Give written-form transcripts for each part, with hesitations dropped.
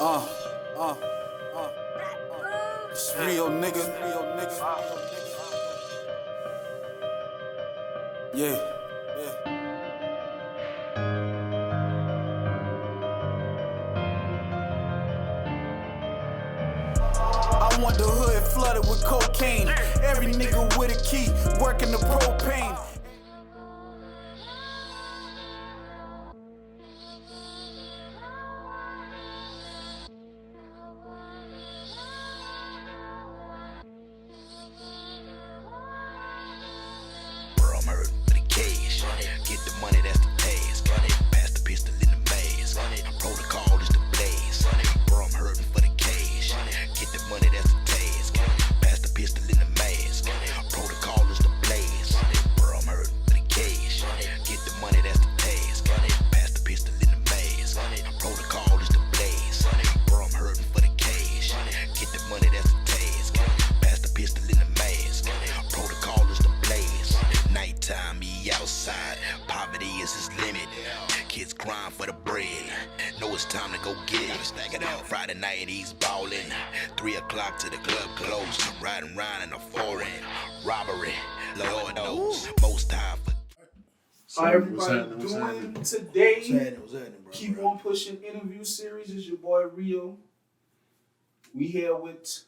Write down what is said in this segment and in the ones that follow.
Uh, uh, uh. It's real nigga. Real nigga. Yeah. Yeah. I want the hood flooded with cocaine. Every nigga with a key, working the propane. Bro, I'm hurting for the cash. Get the money, that's the task. Pass the pistol in the mask. Protocol is the blaze. Bro, I'm hurting for the cash. Get the money, that's the task. Pass the pistol in the mask. Protocol is the blaze. Bro, I'm hurting for the cash. Get the money, that's the task. Pass the pistol in the mask. Protocol is the blaze. Bro, I'm hurting for the cash. Get the money, that's the task. Pass the pistol in the mask. Protocol is the blaze. Nighttime, he outside. Poverty is his limit. Kids crying for the bread. Know it's time to go get it. Stack it out. Friday night, he's ballin'. 3 o'clock to the club close. Riding round in a foreign robbery. Lord knows. Most time for. How everybody doing today? What's happening, bro? Keep on pushing interview series. It's your boy Rio. We here with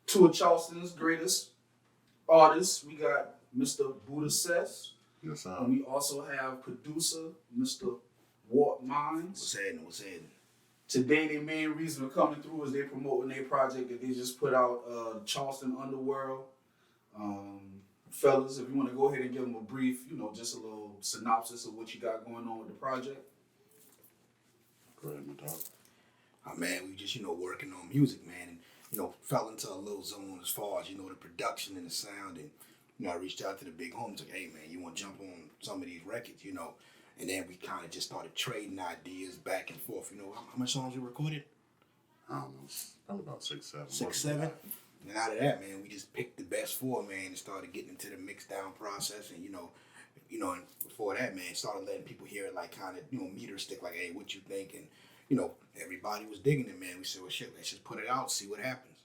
two of Charleston's greatest artists. We got Mr. Booda Cess. Yes, sir. And we also have producer Mr. Walt Mines. What's happening? Today, their main reason for coming through is they promoting their project that they just put out, Charleston Underworld. Fellas, if you want to go ahead and give them a brief, just a little synopsis of what you got going on with the project. Go ahead, my dog. Oh, man, we just, working on music, man, and, fell into a little zone as far as, the production and the sound, and, I reached out to the big homies, like, hey, man, you want to jump on some of these records, and then we kind of just started trading ideas back and forth, how much songs we recorded? I don't know. Probably about 6, 7. 6, 7? And out of that, man, we just picked the best 4, man, and started getting into the mix down process, and, and before that, man, started letting people hear it, like, kind of, meter stick, like, hey, what you think, and, everybody was digging it, man. We said, well, shit, let's just put it out, see what happens.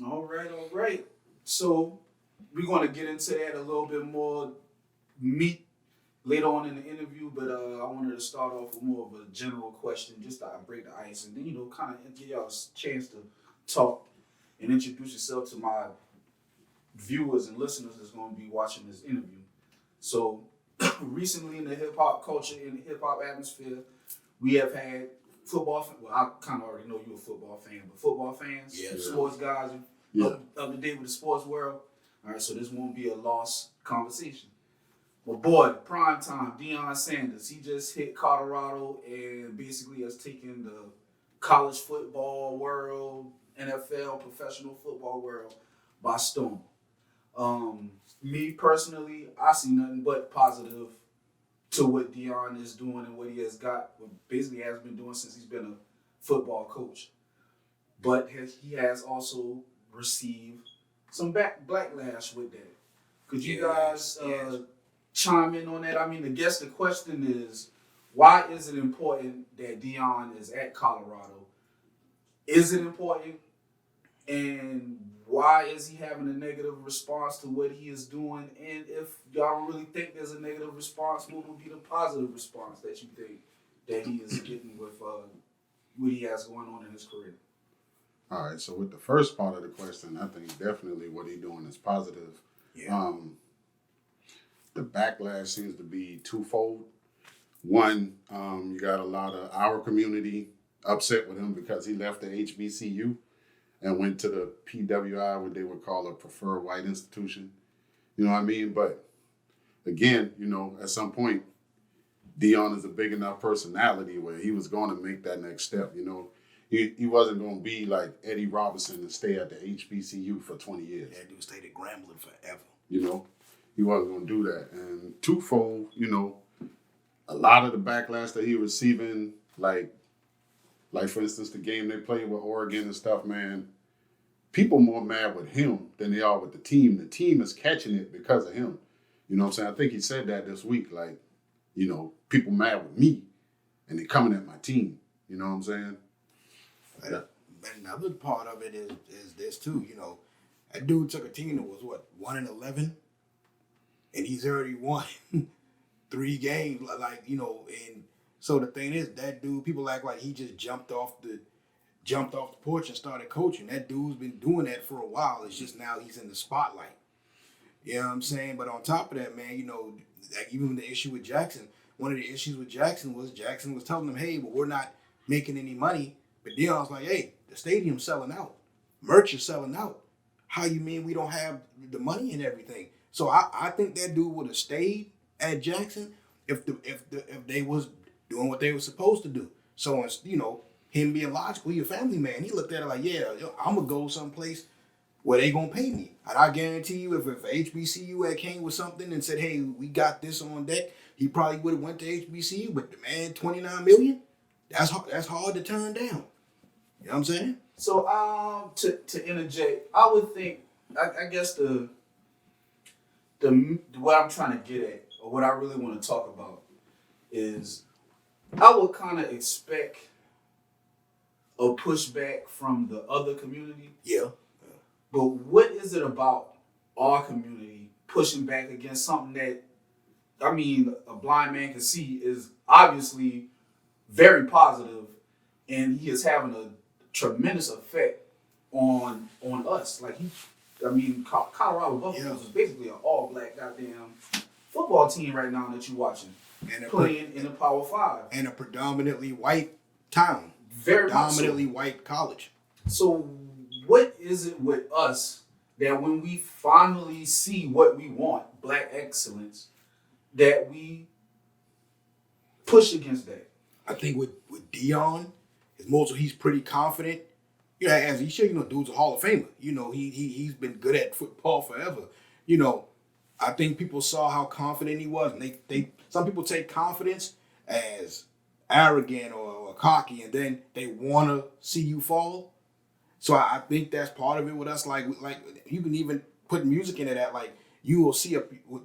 All right. So we're going to get into that a little bit more meat later on in the interview, but I wanted to start off with more of a general question, just to break the ice, and then, kind of give y'all a chance to talk and introduce yourself to my viewers and listeners that's going to be watching this interview. So recently in the hip-hop culture, in the hip-hop atmosphere, we have had football fans. Well, I kind of already know you're a football fan, but football fans, sports guys, up to date with the sports world. All right, so this won't be a lost conversation. My boy, prime time, Deion Sanders, he just hit Colorado and basically has taken the college football world, NFL, professional football world by storm. Me personally, I see nothing but positive to what Deion is doing and what he has basically has been doing since he's been a football coach. But he has also received some backlash with that. Could you guys chime in on that? I mean, I guess the question is, why is it important that Deion is at Colorado? Is it important? And why is he having a negative response to what he is doing? And if y'all don't really think there's a negative response, what would be the positive response that you think that he is getting with what he has going on in his career? All right, so with the first part of the question, I think definitely what he's doing is positive. Yeah. The backlash seems to be twofold. One, you got a lot of our community upset with him because he left the HBCU and went to the PWI, what they would call a preferred white institution. You know what I mean? But again, at some point, Deion is a big enough personality where he was going to make that next step. He wasn't going to be like Eddie Robinson and stay at the HBCU for 20 years. That dude stayed at Grambling forever. He wasn't going to do that. And twofold, a lot of the backlash that he receiving, like for instance, the game they played with Oregon and stuff, man, people more mad with him than they are with the team. The team is catching it because of him. You know what I'm saying? I think he said that this week, like, people mad with me and they coming at my team. You know what I'm saying? Yeah. But another part of it is this too. You know, that dude took a team that was what 1-11, and he's already won 3 games. Like you know, and so the thing is, that dude, people act like he just jumped off the porch and started coaching. That dude's been doing that for a while. It's just now he's in the spotlight. You know what I'm saying? But on top of that, man, you know, like even the issue with Jackson, one of the issues with Jackson was telling them, hey, but we're not making any money. But Deion's like, hey, the stadium's selling out. Merch is selling out. How you mean we don't have the money and everything? So I think that dude would have stayed at Jackson if they was doing what they were supposed to do. So, you know, him being logical, he a family man. He looked at it like, yeah, I'm going to go someplace where they going to pay me. And I guarantee you, if HBCU had came with something and said, hey, we got this on deck, he probably would have went to HBCU. But the man, $29 million, that's hard to turn down. You know what I'm saying? So to interject, I would think I guess the what I'm trying to get at, or what I really want to talk about, is I would kind of expect a pushback from the other community. Yeah. But what is it about our community pushing back against something that, I mean, a blind man can see is obviously very positive, and he is having a tremendous effect on us. Like Colorado Buffaloes is basically an all-black goddamn football team right now that you're watching, and playing in the Power 5, and a predominantly white town, very predominantly white college. So what is it with us that when we finally see what we want, black excellence, that we push against that? I think with Deion, he's pretty confident. You know, as he should, you know, dude's a Hall of Famer. You know, he's been good at football forever. You know, I think people saw how confident he was, and some people take confidence as arrogant or cocky, and then they want to see you fall. So I think that's part of it with us. Like you can even put music into that. Like you will see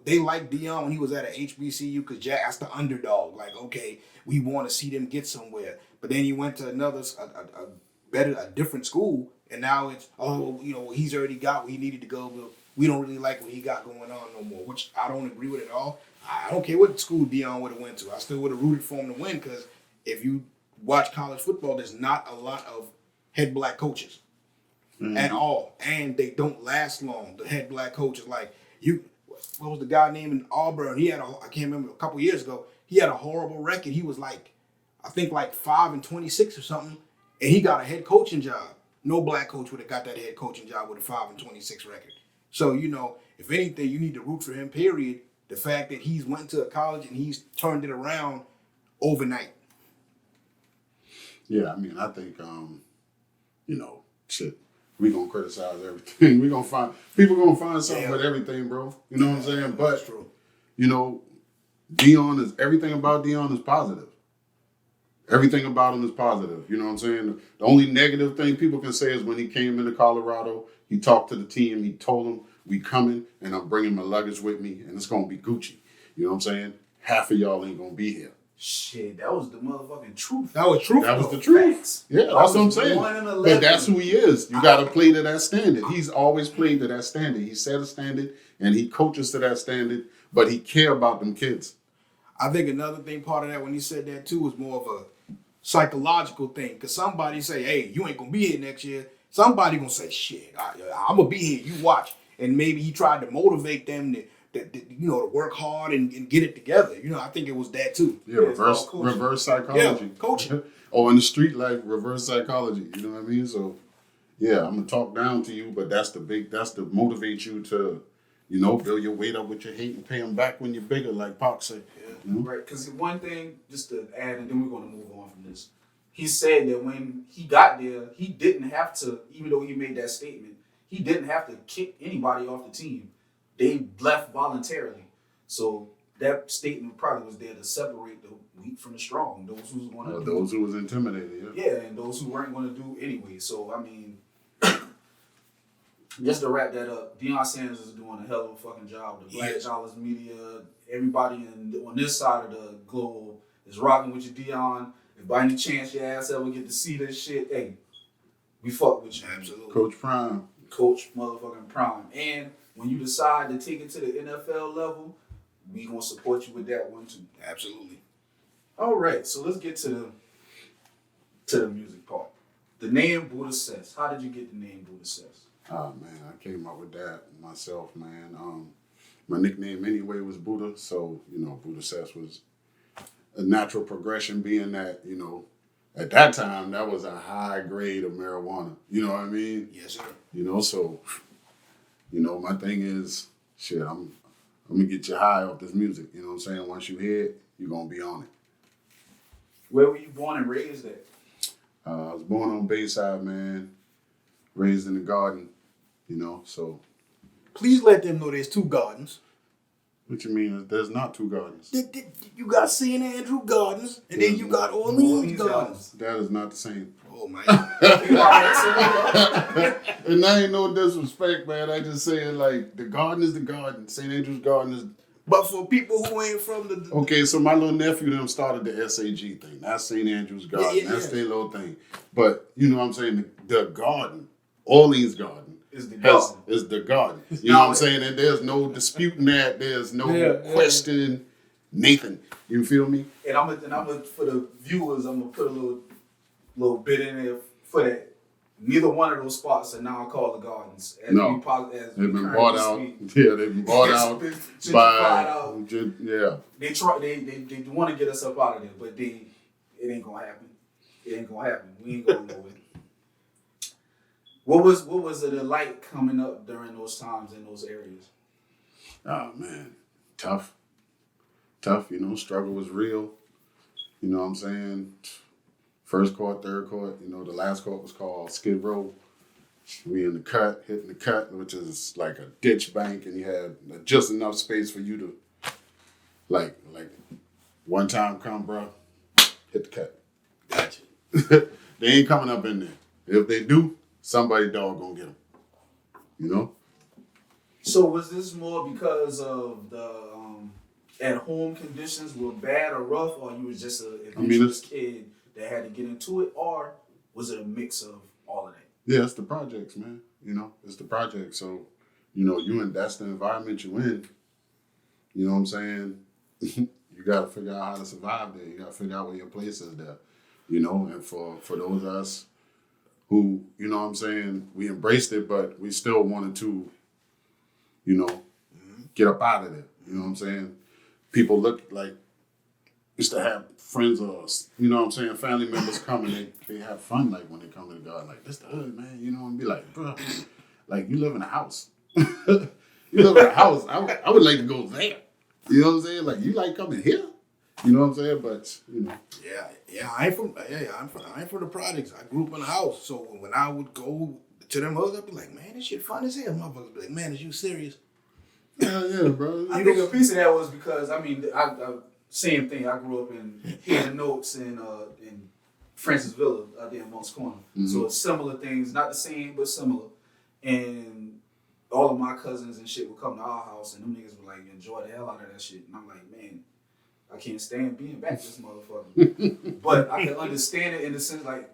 they like Deion when he was at a HBCU because that's the underdog. Like, okay, we want to see them get somewhere. But then he went to a different school, and now it's, oh, you know, he's already got where he needed to go. But we don't really like what he got going on no more, which I don't agree with at all. I don't care what school Deion would have went to. I still would have rooted for him to win because if you watch college football, there's not a lot of head black coaches at all, and they don't last long. The head black coaches, like what was the guy named in Auburn? He had I can't remember, a couple years ago. He had a horrible record. He was I think 5-26 or something, and he got a head coaching job. No black coach would have got that head coaching job with a 5-26 record. So, you know, if anything, you need to root for him, period. The fact that he's went to a college and he's turned it around overnight. Yeah, I mean, I think, you know, shit, we going to criticize everything. People going to find something with everything, bro. You know what I'm saying? But, that's true. You know, everything about Deion is positive. Everything about him is positive. You know what I'm saying? The only negative thing people can say is when he came into Colorado, he talked to the team. He told them, we coming, and I'm bringing my luggage with me, and it's going to be Gucci. You know what I'm saying? Half of y'all ain't going to be here. Shit, that was the motherfucking truth. That was truth. That was the truth. Yeah, that's what I'm saying. But that's who he is. You got to play to that standard. He's always played to that standard. He set a standard, and he coaches to that standard, but he care about them kids. I think another thing, part of that, when he said that too, was more of a psychological thing. Because somebody say, hey, you ain't going to be here next year. Somebody going to say, shit, I'm going to be here. You watch. And maybe he tried to motivate them to work hard and get it together. You know, I think it was that too. Yeah, reverse psychology. Yeah, coaching. Or in the street life, reverse psychology. You know what I mean? So, yeah, I'm going to talk down to you, but that's to motivate you to, you know, build your weight up with your hate and pay them back when you're bigger, like Pac said. Yeah, right. Because one thing, just to add, and then we're going to move on from this. He said that when he got there, he didn't have to, even though he made that statement, he didn't have to kick anybody off the team. They left voluntarily. So that statement probably was there to separate the weak from the strong. Those who want to those who was intimidated. Yeah, and those who weren't going to do anyway. So, I mean, just to wrap that up, Deion Sanders is doing a hell of a fucking job. The Black Dollars media, everybody on this side of the globe is rocking with your Deion. If by any chance your ass ever get to see this shit, hey, We fuck with you. Absolutely. Coach Prime. Coach motherfucking Prime. And when you decide to take it to the NFL level, we gonna support you with that one too. Absolutely. All right, so let's get to the music part. The name Booda Cess. How did you get the name Booda Cess? Oh man, I came up with that myself, man. My nickname anyway was Booda, so Booda Cess was a natural progression, being that at that time that was a high grade of marijuana. You know what I mean? Yes, sir. So my thing is, shit, I'm gonna get you high off this music. You know what I'm saying? Once you hear it, you're gonna be on it. Where were you born and raised at? I was born on Bayside, man. Raised in the garden, so. Please let them know there's 2 gardens. What you mean? There's not 2 gardens. You got St. Andrew Gardens, and then you got Orleans Gardens. That is not the same. Oh, man. And I ain't no disrespect, man. I just saying, like, the garden is the garden. St. Andrew's Garden is... But for people who ain't from the... Okay, so my little nephew them started the SAG thing. That's St. Andrew's Garden. Yeah. That's their little thing. But, you know what I'm saying? The garden, Orleans Garden, Is the garden. is the garden. You know what I'm saying? And there's no disputing that. There's no questioning Nathan. You feel me? And I'm gonna for the viewers, I'm gonna put a little bit in there for that. Neither one of those spots are now called the gardens. As No. as They've we been currently bought out. speak. Yeah, they've been bought out Gentrified by out. yeah. They try. They want to get us up out of there, but it ain't gonna happen. It ain't gonna happen. We ain't going nowhere. What was it like coming up during those times in those areas? Oh man, tough. Struggle was real. You know what I'm saying? First court, third court. The last court was called Skid Row. We in the cut, hitting the cut, which is like a ditch bank, and you had just enough space for you to, like one time come, bro, hit the cut. Gotcha. They ain't coming up in there. If they do, somebody dog gonna get them. So was this more because of the at-home conditions were bad or rough, or you was just a adventurous kid that had to get into it, or was it a mix of all of that? Yeah, it's the projects, man. It's the project. So, that's the environment you in. You know what I'm saying? You got to figure out how to survive there. You got to figure out where your place is there. And for those of us who, we embraced it, but we still wanted to, get up out of there. You know what I'm saying? People look like, used to have friends or, family members come and they have fun, like, when they come to the garden, like, this the hood, man, and be like, bro, like, you live in a house. You live in a house. I would like to go there. You know what I'm saying? Like, you like coming here? You know what I'm saying? But, Yeah, I ain't from the projects. I grew up in a house, so when I would go to them hoods, I'd be like, man, this shit fun as hell. Motherfuckers be like, man, is you serious? yeah, bro. I think a piece of that was because I same thing. I grew up in Hazen Oaks and in Francis Villa out there in Monk's Corner. Mm-hmm. So it's similar things, not the same but similar. And all of my cousins and shit would come to our house, and them niggas would like enjoy the hell out of that shit. And I'm like, man, I can't stand being back this motherfucker. But I can understand it in the sense like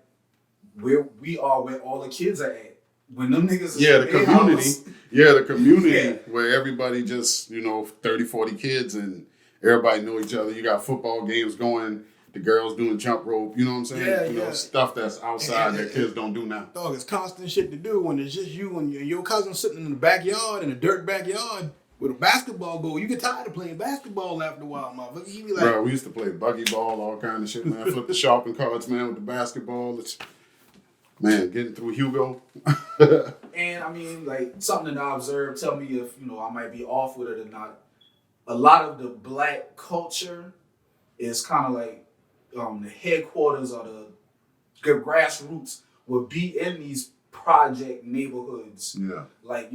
where we are, where all the kids are at. When them niggas is the community. The community Yeah. where everybody just, 30, 40 kids and everybody know each other. You got football games going, the girls doing jump rope, you know what I'm saying? Yeah. Stuff that's outside that kids don't do now. Dog, it's constant shit to do when it's just you and your cousin sitting in the backyard, in a dirt backyard, with a basketball goal. You get tired of playing basketball after a while, motherfucker. You be like, Bro, we used to play buggy ball, all kind of shit, man. Flip the shopping carts, man, with the basketball. Man, getting through Hugo. And like something that I observed, tell me if I might be off with it or not. A lot of the black culture is kind of like the headquarters or the grassroots would be in these project neighborhoods. Yeah. Like,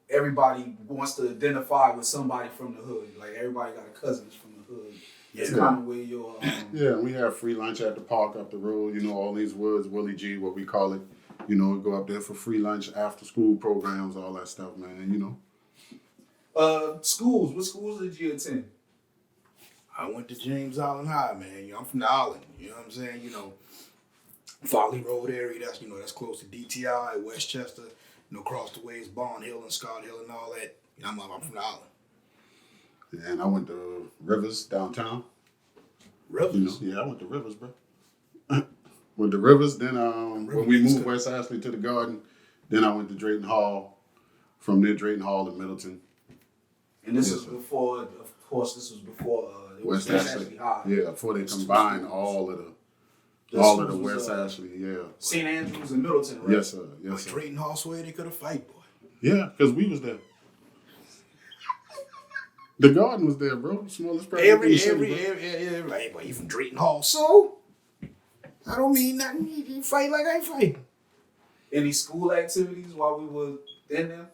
everybody wants to identify with somebody from the hood. Like everybody got a cousin from the hood. It's kind of where your Yeah, we have free lunch at the park up the road, all these woods, Willie G, what we call it. We go up there for free lunch, after school programs, all that stuff, man, schools. What schools did you attend? I went to James Island High, man. I'm from the island. You know what I'm saying? Folly Road area. That's close to DTI, Westchester. Across the way is Bond Hill and Scott Hill and all that. I'm from the island. And I went to Rivers downtown. Rivers? Yeah, I went to Rivers, bro. Went to Rivers. Then when we moved West Ashley to the Garden, then I went to Drayton Hall. From near Drayton Hall in Middleton. And this is before, of course, this was before it was West Ashley High. Yeah, before they combined all of the West Ashley, yeah. St. Andrews and Middleton, right? Yes, sir. Yes, sir. Drayton Hall swear they could have fight, boy. Yeah, because we was there. The Garden was there, bro. Smallest private Every, boy, you from Drayton Hall, so I don't mean nothing. You fight like I fight. Any school activities while we were in there?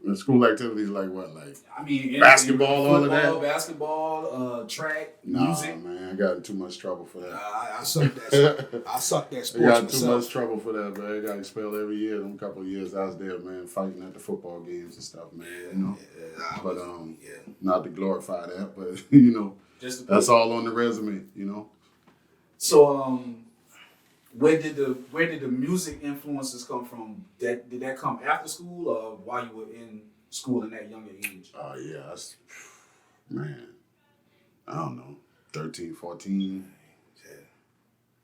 And school activities like what? Like I mean, basketball, all of football, that? basketball, track, Nah, music. man, I got in too much trouble for that. I suck that. I suck that I sports got myself. too much trouble for that, man. I got expelled every year. Them couple of years I was there, man, fighting at the football games and stuff, man. But not to glorify that, but that's all on the resume, So where did the music influences come from? Did that come after school or while you were in school in that younger age? Oh yeah, man. I don't know, 13, 14.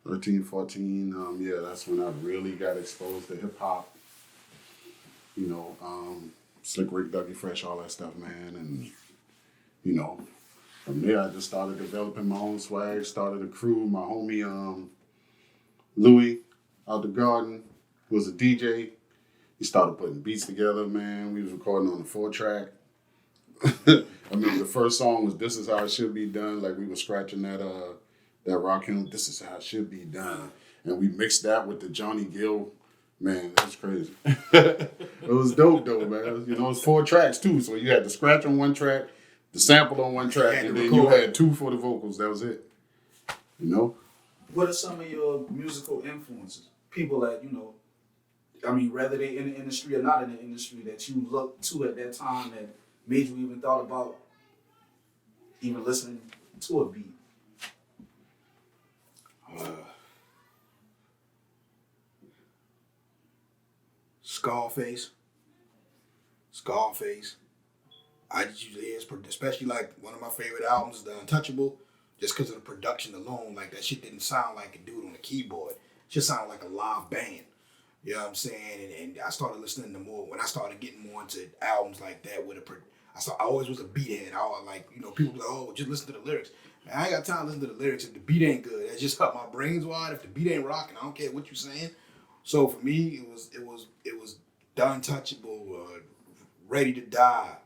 13, 14, yeah, that's when I really got exposed to hip hop. Slick Rick, Dougie Fresh, all that stuff, man. And, from there I just started developing my own swag, started a crew. My homie, Louis, out the Garden, who was a DJ. He started putting beats together, man. We was recording on the 4-track. I mean, the first song was "This Is How It Should Be Done." Like we were scratching that Rakim, "This Is How It Should Be Done," and we mixed that with the Johnny Gill. Man, that was crazy. It was dope though, man. It's 4 tracks too, so you had the scratch on one track, the sample on one track, and then you had 2 for the vocals. That was it. What are some of your musical influences? People that whether they in the industry or not in the industry, that you looked to at that time that made you even thought about even listening to a beat? Scarface. I just usually hear, especially like one of my favorite albums, The Untouchable, just because of the production alone. Like that shit didn't sound like a dude on a keyboard. It just sounded like a live band. You know what I'm saying? And I started listening to more when I started getting more into albums like that. I always was a beat head. People be like, oh, just listen to the lyrics. Man, I ain't got time to listen to the lyrics if the beat ain't good. That just cut my brains wide. If the beat ain't rocking, I don't care what you're saying. So for me, it was The Untouchable, Ready to Die,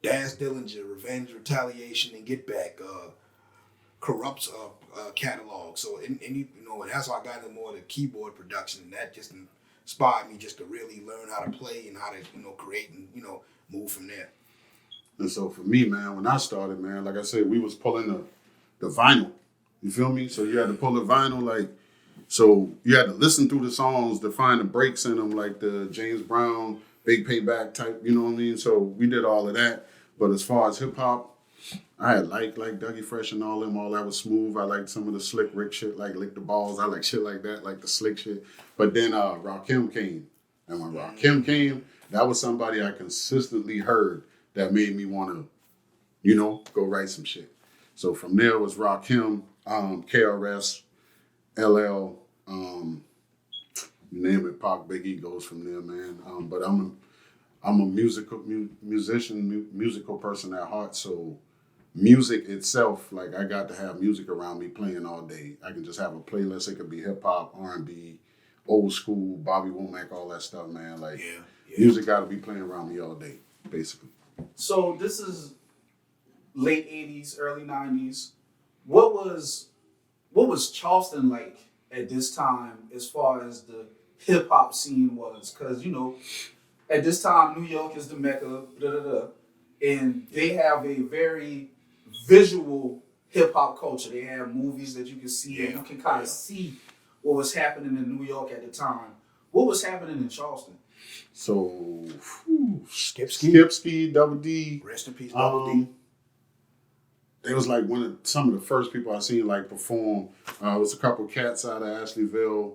Daz Dillinger, Revenge, Retaliation, and Get Back, Corrupt's catalog. So and that's how I got into more of the keyboard production, and that just inspired me just to really learn how to play and how to create and move from there. And so for me, man, when I started, man, like I said, we was pulling the vinyl. You feel me? So you had to pull the vinyl, so you had to listen through the songs to find the breaks in them, like the James Brown, Big Payback type, you know what I mean? So we did all of that. But as far as hip hop, I had like Dougie Fresh and all that was smooth. I liked some of the Slick Rick shit, like Lick the Balls. I like shit like that, like the slick shit. But then Rakim came. And when Rakim came, that was somebody I consistently heard that made me want to, go write some shit. So from there was Rakim, KRS, LL, you name it, Pac, Biggie goes from there, man. But I'm a musical person at heart. So music itself, like I got to have music around me playing all day. I can just have a playlist. It could be hip hop, R&B, old school, Bobby Womack, all that stuff, man. Like music got to be playing around me all day, basically. So this is late 80s, early 90s. What was Charleston like at this time as far as the hip hop scene was? Because, at this time, New York is the mecca, and they have a very visual hip hop culture. They have movies that you can see, and you can kind of see what was happening in New York at the time. What was happening in Charleston? Skip Ski, Double D. Rest in peace, Double D. they was like some of the first people I seen like perform. It was a couple cats out of Ashleyville,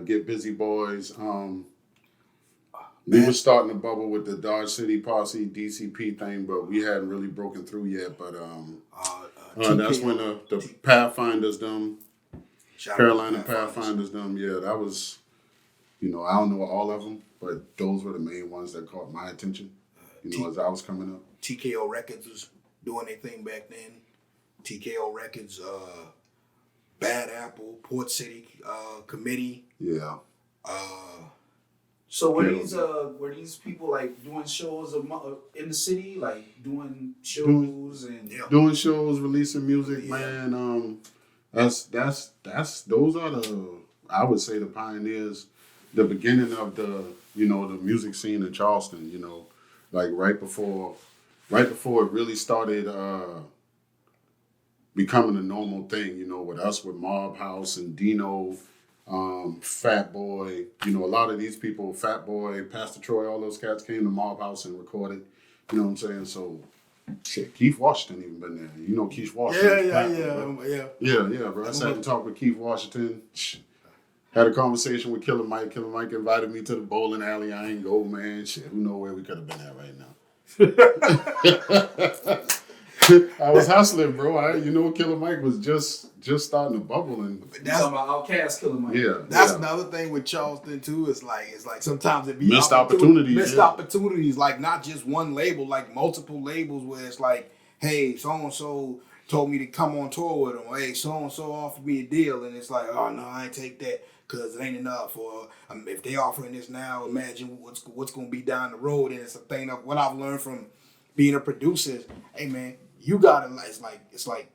Get Busy Boys. We were starting to bubble with the Dodge City Posse DCP thing, but we hadn't really broken through yet. But that's when the Pathfinders them, Carolina Pathfinders them. Yeah, that was, I don't know all of them, but those were the main ones that caught my attention. As I was coming up. TKO Records was doing their thing back then. TKO Records, Bad Apple, Port City Committee. Yeah. So were these people like doing shows in the city, like doing shows doing shows, releasing music, man. Those are I would say the pioneers, the beginning of the the music scene in Charleston. Like right before it really started becoming a normal thing. With us with Mob House and Dino. Fat Boy, a lot of these people, Fat Boy, Pastor Troy, all those cats came to Mob House and recorded. You know what I'm saying? So, shit, Keith Washington even been there. Keith Washington. Yeah, bro. I sat and talked with Keith Washington. Had a conversation with Killer Mike. Killer Mike invited me to the bowling alley. I ain't go, man. Shit, who know where we could have been at right now. I was hustling, bro. Killer Mike was just starting to bubble, and that's talking about Outkast Killer Mike. Yeah, that's another thing with Charleston too. It's like sometimes it be missed opportunities. Opportunities, like not just one label, like multiple labels, where it's like, hey, so and so told me to come on tour with them. Hey, so and so offered me a deal, and it's like, oh no, I ain't take that because it ain't enough. Or if they offering this now, imagine what's gonna be down the road. And it's a thing of what I've learned from being a producer. Is, hey man. You gotta it's like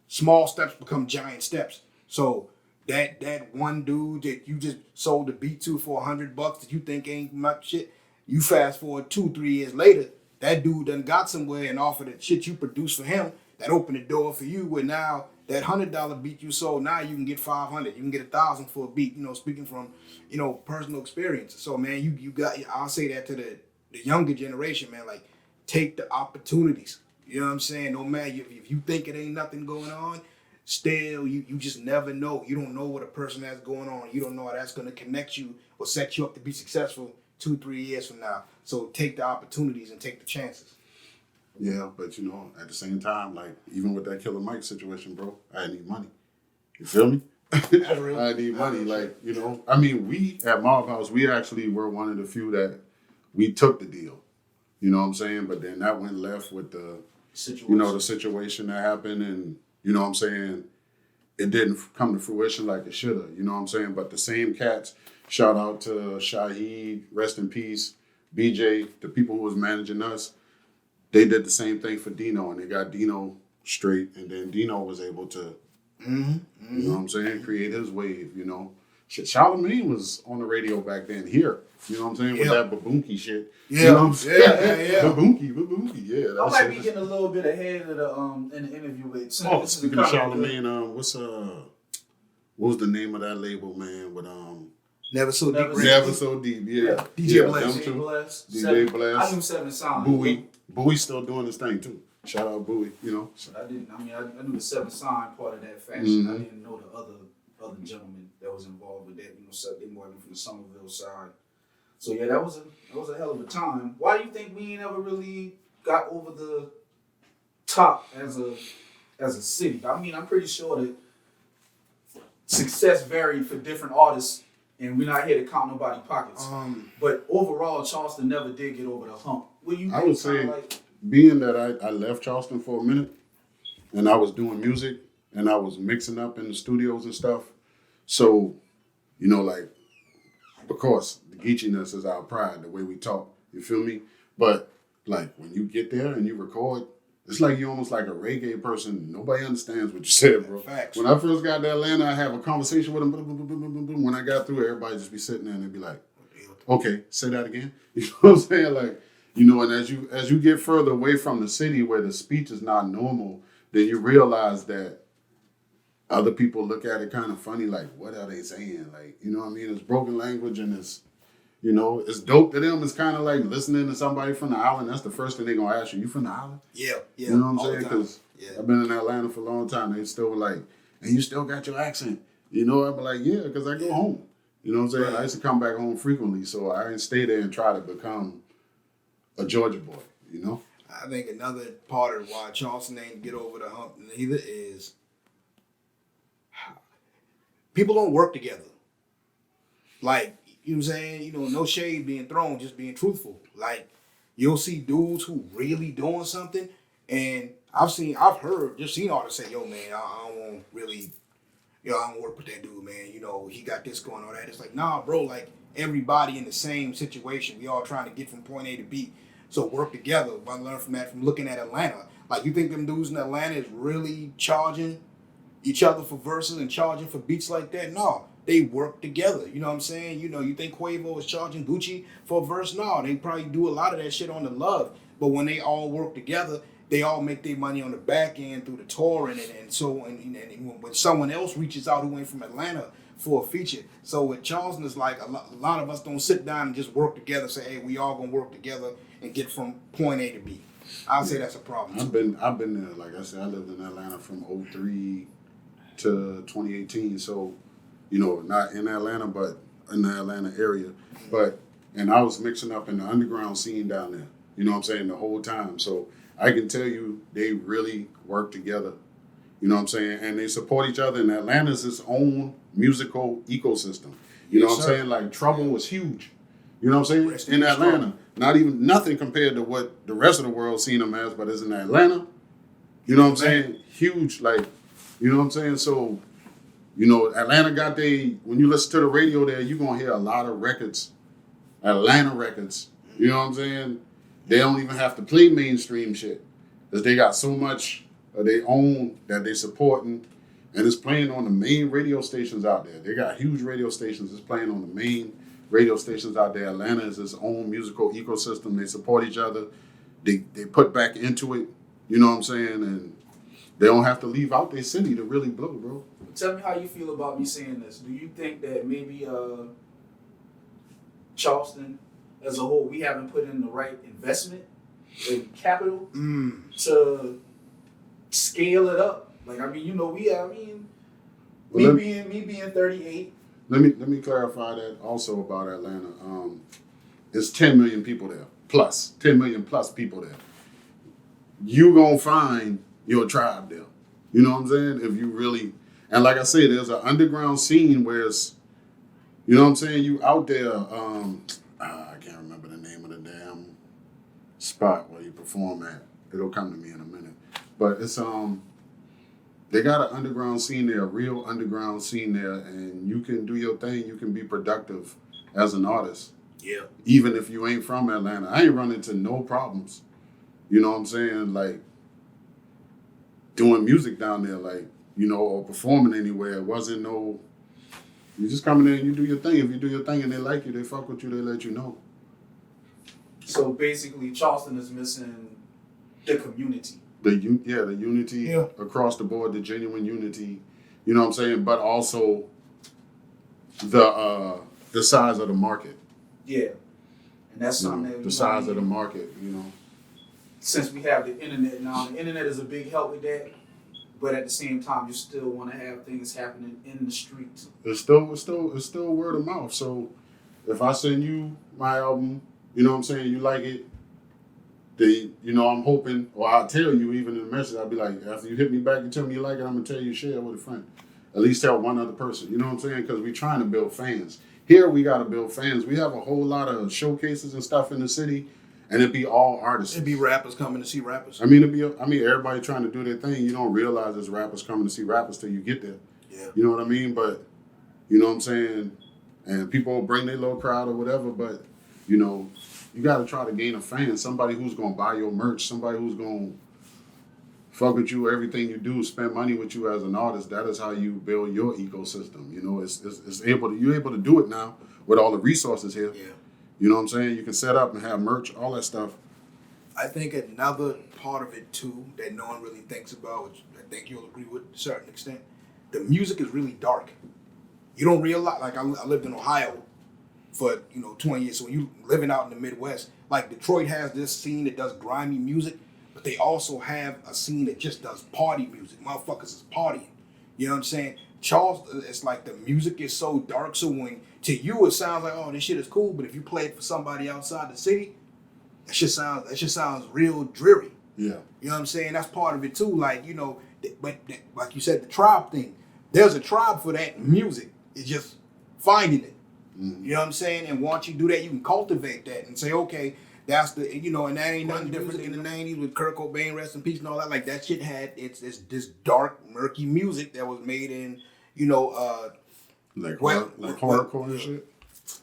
small steps become giant steps. So that one dude that you just sold the beat to for $100 that you think ain't much shit, you fast forward 2-3 years later, that dude done got somewhere and offered the shit you produced for him. That opened the door for you. Where now that $100 beat you sold, now you can get 500, you can get 1,000 for a beat. Speaking from personal experience. So man, you got. I'll say that to the younger generation, man. Like take the opportunities. You know what I'm saying? No matter if you think it ain't nothing going on, still you just never know. You don't know what a person has going on. You don't know how that's going to connect you or set you up to be successful 2-3 years from now. So take the opportunities and take the chances. Yeah, but at the same time, like even with that Killer Mike situation, bro, I need money. You feel me? That's real. I need money. Like, we at Mob House, we actually were one of the few that we took the deal. You know what I'm saying? But then that went left with the situation that happened, and it didn't come to fruition like it should have, but the same cats, shout out to Shaheed, rest in peace, BJ, the people who was managing us, they did the same thing for Dino, and they got Dino straight, and then Dino was able to create his wave. Shit, Charlamagne was on the radio back then here. You know what I'm saying? With that baboonki shit. Yeah. You know what I'm saying? Yeah. Baboonki. Yeah. I might be getting a little bit ahead of the in the interview with. Speaking of Charlamagne, what was the name of that label, man? With Never So Deep. Never So Deep. Yeah. DJ Bless. DJ Bless. I knew 7 Signs. Bowie's still doing his thing too. Shout out Bowie. I didn't. I knew the 7 Sign part of that faction. Mm-hmm. I didn't know the other gentleman that was involved with that. They more from the Somerville side. So yeah, that was a hell of a time. Why do you think we ain't ever really got over the top as a city? I mean, I'm pretty sure that success varied for different artists, and we're not here to count nobody's pockets. But overall, Charleston never did get over the hump. What do you think? I would say, being that I left Charleston for a minute, and I was doing music, and I was mixing up in the studios and stuff. So, of course, the geechiness is our pride, the way we talk. You feel me? But, like, when you get there and you record, it's like you're almost like a reggae person. Nobody understands what you said, bro. Facts. When I first got to Atlanta, I have a conversation with them. Boom, boom, boom, boom, boom, boom. When I got through, everybody just be sitting there and they'd be like, okay, say that again. You know what I'm saying? Like, and as you get further away from the city where the speech is not normal, then you realize that other people look at it kind of funny, like, what are they saying? Like, you know what I mean? It's broken language and it's, it's dope to them. It's kind of like listening to somebody from the island. That's the first thing they're going to ask you. You from the island? Yeah. You know what I'm saying? Because Yeah. I've been in Atlanta for a long time. They still like, and you still got your accent. You know, I'm like, yeah, because I go home. You know what I'm saying? Right. I used to come back home frequently, so I didn't stay there and try to become a Georgia boy, you know? I think another part of why Charleston ain't get over the hump neither is people don't work together. Like, you know what I'm saying? You know, no shade being thrown, just being truthful. Like, you'll see dudes who really doing something, and I've seen artists say, yo, man, I don't want really, I don't work with that dude, man. You know, he got this going on that. It's like, nah, bro, like, everybody in the same situation. We all trying to get from point A to B. So work together. I learned from that from looking at Atlanta. Like, you think them dudes in Atlanta is really charging each other for verses and charging for beats like that? No, they work together. You know what I'm saying? You know, you think Quavo is charging Gucci for a verse? No, they probably do a lot of that shit on the love. But when they all work together, they all make their money on the back end through the touring and when someone else reaches out who ain't from Atlanta for a feature. So with Charleston, it's like a lot of us don't sit down and just work together. Say, hey, we all gonna work together and get from point A to B. I'd say that's a problem. I've been there. Like I said, I lived in Atlanta from 03 to 2018. So, you know, not in Atlanta, but in the Atlanta area. And I was mixing up in the underground scene down there. You know what I'm saying? The whole time. So I can tell you they really work together. You know what I'm saying? And they support each other. And Atlanta's its own musical ecosystem. You know what I'm saying? Like Trouble was huge. You know what I'm saying? In Atlanta. Nothing compared to what the rest of the world seen them as, but it's in Atlanta. You know what I'm saying? Huge, like, you know what I'm saying? So, you know, Atlanta got when you listen to the radio there, you're going to hear a lot of records, Atlanta records. You know what I'm saying? They don't even have to play mainstream shit because they got so much of their own that they supporting, and it's playing on the main radio stations out there. They got huge radio stations. It's playing on the main radio stations out there. Atlanta is its own musical ecosystem. They support each other. They put back into it. You know what I'm saying? And they don't have to leave out their city to really blow, bro. Tell me how you feel about me saying this. Do you think that maybe Charleston as a whole, we haven't put in the right investment and capital to scale it up? Like, I mean, you know, me being 38. Let me clarify that also about Atlanta. It's 10 million people there, plus 10 million plus people there. You gonna find your tribe there. You know what I'm saying? If you really, and like I say, there's an underground scene where it's, you know what I'm saying? You out there. I can't remember the name of the damn spot where you perform at. It'll come to me in a minute. But it's they got an underground scene there, a real underground scene there, and you can do your thing. You can be productive as an artist. Yeah. Even if you ain't from Atlanta. I ain't run into no problems. You know what I'm saying? Like, doing music down there, like, you know, or performing anywhere. It wasn't no, you just come in there and you do your thing. If you do your thing and they like you, they fuck with you, they let you know. So basically, Charleston is missing the community. The unity across the board, the genuine unity, you know what I'm saying? But also the size of the market. Yeah. And that's something that the size of the market, you know. Since we have the internet now, the internet is a big help with that. But at the same time, you still want to have things happening in the streets. It's still word of mouth. So if I send you my album, you know what I'm saying, you like it, you know, I'm hoping, or I'll tell you even in the message, I'll be like, after you hit me back and tell me you like it, I'm going to tell you share it with a friend. At least tell one other person. You know what I'm saying? Because we're trying to build fans. Here we got to build fans. We have a whole lot of showcases and stuff in the city, and it'd be all artists. It'd be rappers coming to see rappers. I mean, everybody trying to do their thing. You don't realize there's rappers coming to see rappers till you get there. Yeah. You know what I mean? But, you know what I'm saying? And people will bring their little crowd or whatever, but, you know, you got to try to gain a fan, somebody who's going to buy your merch, somebody who's going to fuck with you, everything you do, spend money with you as an artist. That is how you build your ecosystem. You know, you're able to do it now with all the resources here. Yeah. You know what I'm saying? You can set up and have merch, all that stuff. I think another part of it too that no one really thinks about, which I think you'll agree with to a certain extent, the music is really dark. You don't realize, like I lived in Ohio for 20 years. So when you living out in the Midwest, like Detroit has this scene that does grimy music, but they also have a scene that just does party music. Motherfuckers is partying. You know what I'm saying? Charleston, it's like the music is so dark. So when to you it sounds like, oh, this shit is cool, but if you play it for somebody outside the city, that shit sounds real dreary. Yeah. You know what I'm saying? That's part of it too. Like, you know, but like you said, the tribe thing. There's a tribe for that music. It's just finding it. Mm-hmm. You know what I'm saying? And once you do that, you can cultivate that and say, okay, that's the, you know, and that ain't nothing different in the 90s with Kurt Cobain, rest in peace, and all that. Like, that shit had it's this dark, murky music that was made in, you know, like hardcore and shit.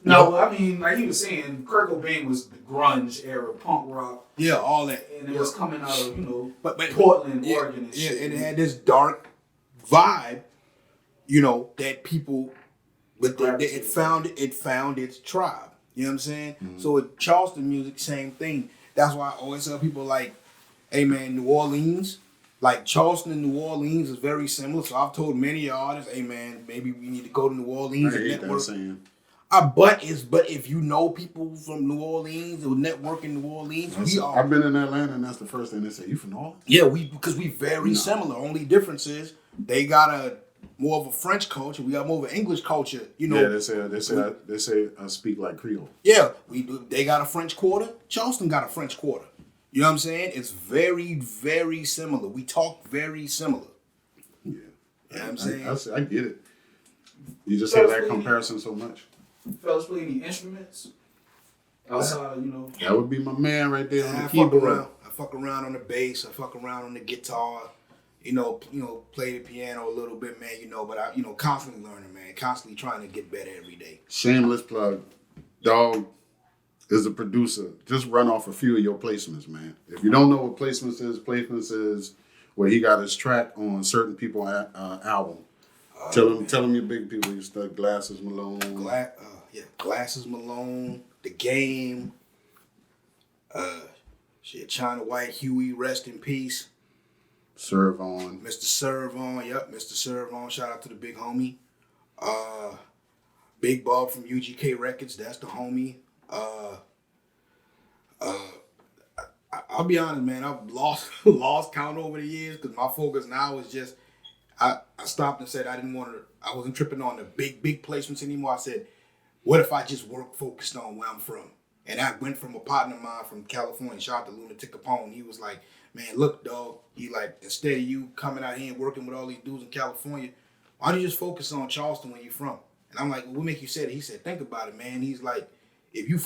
No, I mean, like he was saying, Kurt Cobain was the grunge era, punk rock. Yeah, all that. And it was coming out of, you know, but Portland, yeah, Oregon and shit. Yeah, and it had this dark vibe, you know, that people, but it found its tribe. You know what I'm saying? Mm-hmm. So with Charleston music, same thing. That's why I always tell people like, hey man, New Orleans, like Charleston and New Orleans is very similar. So I've told many artists, hey man, maybe we need to go to New Orleans and network. But if you know people from New Orleans who network in New Orleans, I've been in Atlanta and that's the first thing they say. You from New Orleans? Yeah, because we very similar. Only difference is they got more of a French culture. We got more of an English culture. You know. Yeah, they say I speak like Creole. Yeah, we do. They got a French Quarter. Charleston got a French Quarter. You know what I'm saying? It's very, very similar. We talk very similar. Yeah, you know what I'm saying? I get it. You just have that comparison so much. Fellas play any instruments outside, you know? That would be my man right there on the I keyboard. fuck around on the bass. I fuck around on the guitar. You know, play the piano a little bit, man. You know, but I, constantly learning, man. Constantly trying to get better every day. Shameless plug. Dog is a producer. Just run off a few of your placements, man. If you don't know what placements is where he got his track on certain people's album. Tell him your big people. You stuck Glasses Malone. Glasses Malone. The Game. China White, Huey, rest in peace. Serve On. Mr. Serve On, yep, Mr. Serve On. Shout out to the big homie. Big Bob from UGK Records, that's the homie. I'll be honest, man, I've lost count over the years because my focus now is just I stopped and said I wasn't tripping on the big placements anymore. I said, what if I just focused on where I'm from? And I went from a partner of mine from California, shout out to Lunatic Capone. He was like, man, look, dog, he like, instead of you coming out here and working with all these dudes in California, why don't you just focus on Charleston where you're from? And I'm like, well, what make you say that? He said, think about it, man. He's like, if you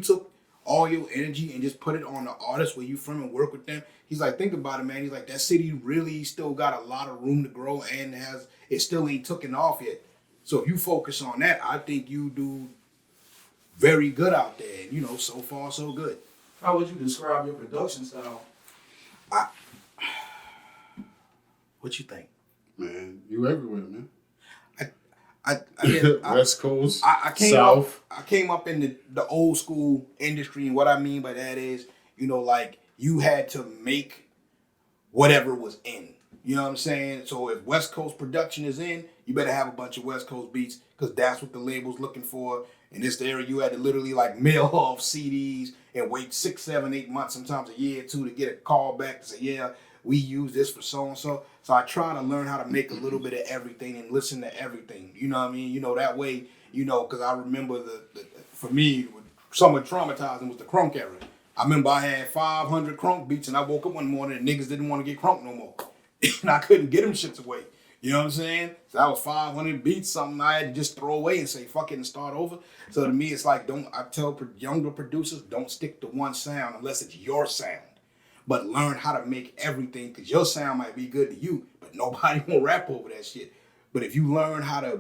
took all your energy and just put it on the artist where you from and work with them, he's like, think about it, man. He's like, that city really still got a lot of room to grow and it still ain't taken off yet. So if you focus on that, I think you do very good out there. And, so far, so good. How would you describe your production style? What you think? Man, you everywhere, man. West Coast, South. I came up in the old school industry, and what I mean by that is, like you had to make whatever was in. You know what I'm saying? So if West Coast production is in, you better have a bunch of West Coast beats because that's what the label's looking for. In this area, you had to literally like mail off CDs and wait 6, 7, 8 months, sometimes a year or two to get a call back to say, yeah, we use this for so-and-so. So I try to learn how to make a little bit of everything and listen to everything. You know what I mean? That way, because I remember for me, somewhat traumatizing was the crunk era. I remember I had 500 crunk beats and I woke up one morning and niggas didn't want to get crunk no more. And I couldn't get them shits away. You know what I'm saying? So that was 500 beats, something I had to just throw away and say, fuck it and start over. So to me, it's like, I tell younger producers, don't stick to one sound unless it's your sound. But learn how to make everything, because your sound might be good to you, but nobody will rap over that shit. But if you learn how to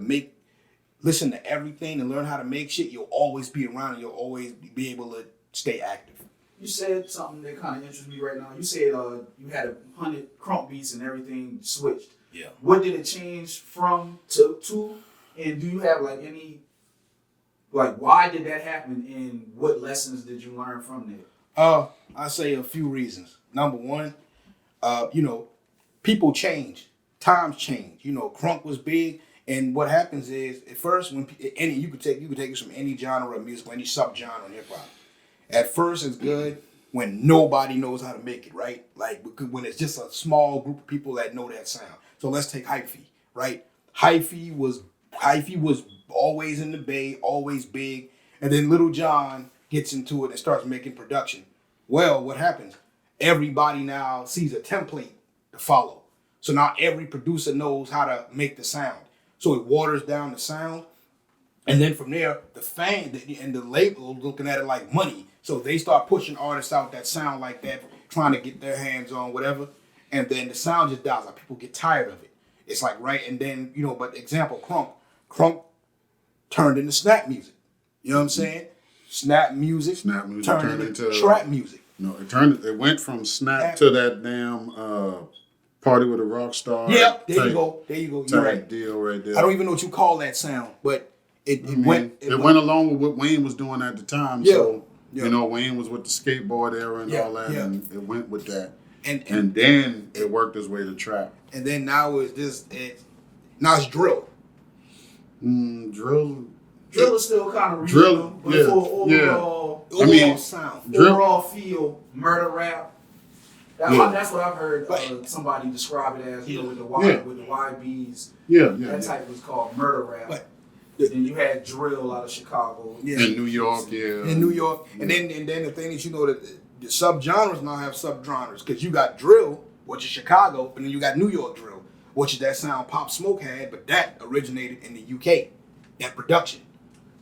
listen to everything and learn how to make shit, you'll always be around and you'll always be able to stay active. You said something that kind of interests me right now. You said you had 100 crunk beats and everything switched. Yeah. What did it change from to? And do you have why did that happen and what lessons did you learn from that? I say a few reasons. Number one, people change, times change. Crunk was big, and what happens is at first you could take it from any genre of music, any subgenre in hip hop. At first it's good, when nobody knows how to make it, right? Like when it's just a small group of people that know that sound. So let's take Hyphy, right? Hyphy was always in the Bay, always big, and then Little John gets into it and starts making production. Well, what happens? Everybody now sees a template to follow. So now every producer knows how to make the sound. So it waters down the sound. And then from there, the fan and the label looking at it like money. So they start pushing artists out that sound like that, trying to get their hands on whatever. And then the sound just dies. Like people get tired of it. It's like, right? And then, but example, Crunk turned into snap music. You know what I'm saying? Snap music turned into trap music. No, it went from snap to that damn Party with a Rock Star. Yeah, there you go. You're right. Deal right there. I don't even know what you call that sound, but it went along with what Wayne was doing at the time. Yeah. So Yeah. Wayne was with the skateboard era and all that, and it went with that. And then it worked its way to trap. And then now it's drill. Drill is still kind of regional, but for overall sound, overall feel, murder rap. That's what I've heard somebody describe it as. With the YBs. That type was called murder rap. But then you had drill out of Chicago. In New York, In New York, and then the thing is, that the subgenres now have subgenres because you got drill, which is Chicago, and then you got New York drill, which is that sound Pop Smoke had, but that originated in the UK, that production.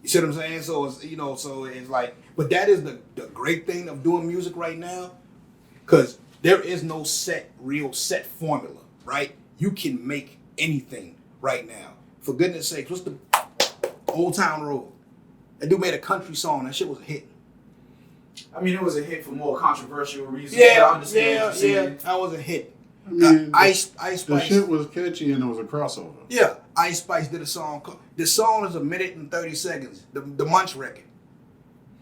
You see what I'm saying? So it's so it's like, but that is the great thing of doing music right now, because there is no real set formula, right? You can make anything right now. For goodness sakes, what's the Old Town Road? That dude made a country song. That shit was a hit. I mean, it was a hit for more controversial reasons. Yeah. That was a hit. I mean, Ice Spice. The shit was catchy and it was a crossover. Yeah, Ice Spice did a song. The song is 1 minute and 30 seconds. The Munch record.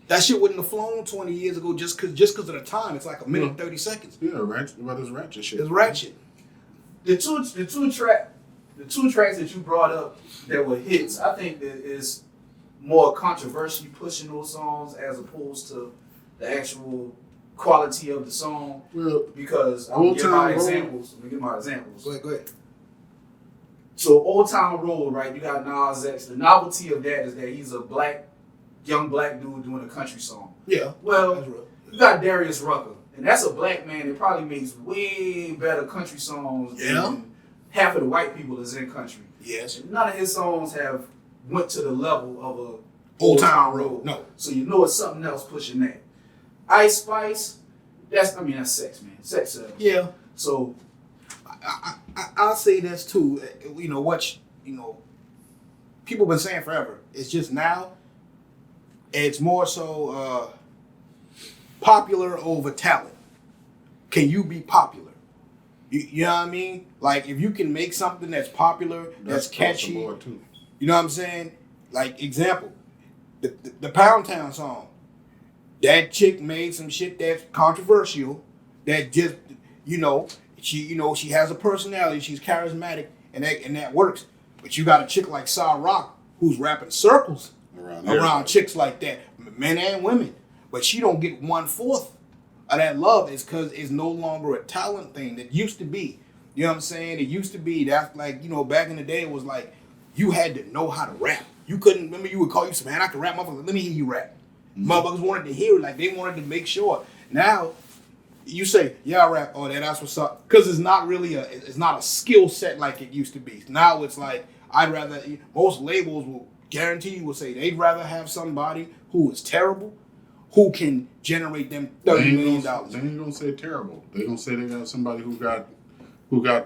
That shit wouldn't have flown 20 years ago just because of the time. It's like 1 minute and 30 seconds. Yeah, ratchet. But it's ratchet shit. It's ratchet. The two tracks that you brought up that were hits, I think that is more controversy pushing those songs as opposed to the actual quality of the song. Well, because I'm gonna give my examples. Go ahead. So Old Town Road, right? You got Nas X. The novelty of that is that he's a young black dude doing a country song. Yeah. Well, that's real. You got Darius Rucker, and that's a black man that probably makes way better country songs than half of the white people that's in country. Yes. And none of his songs have went to the level of a Old Town Road. No. So it's something else pushing that. Ice Spice, that's sex, man. Sex sells. Yeah. So I'll say this too. People been saying forever. It's just now. It's more so popular over talent. Can you be popular? You know what I mean? Like if you can make something that's popular, that's catchy. Too. You know what I'm saying? Like example, the Pound Town song. That chick made some shit that's controversial. That just she has a personality. She's charismatic, and that works. But you got a chick like Sa Rock who's rapping circles around chicks like that, men and women. But she don't get 1/4 of that love. Is because it's no longer a talent thing that used to be. You know what I'm saying? It used to be that back in the day it was like you had to know how to rap. You couldn't remember you would call you say, man, I can rap, motherfucker. Let me hear you rap. Mm-hmm. Motherfuckers wanted to hear it, like they wanted to make sure. Now you say, yeah, I rap. Oh, that's what's up. Because it's not really it's not a skill set like it used to be. Now it's like most labels will guarantee will say they'd rather have somebody who is terrible, who can generate them $30 million. They ain't gonna say terrible. They gonna say they got somebody who got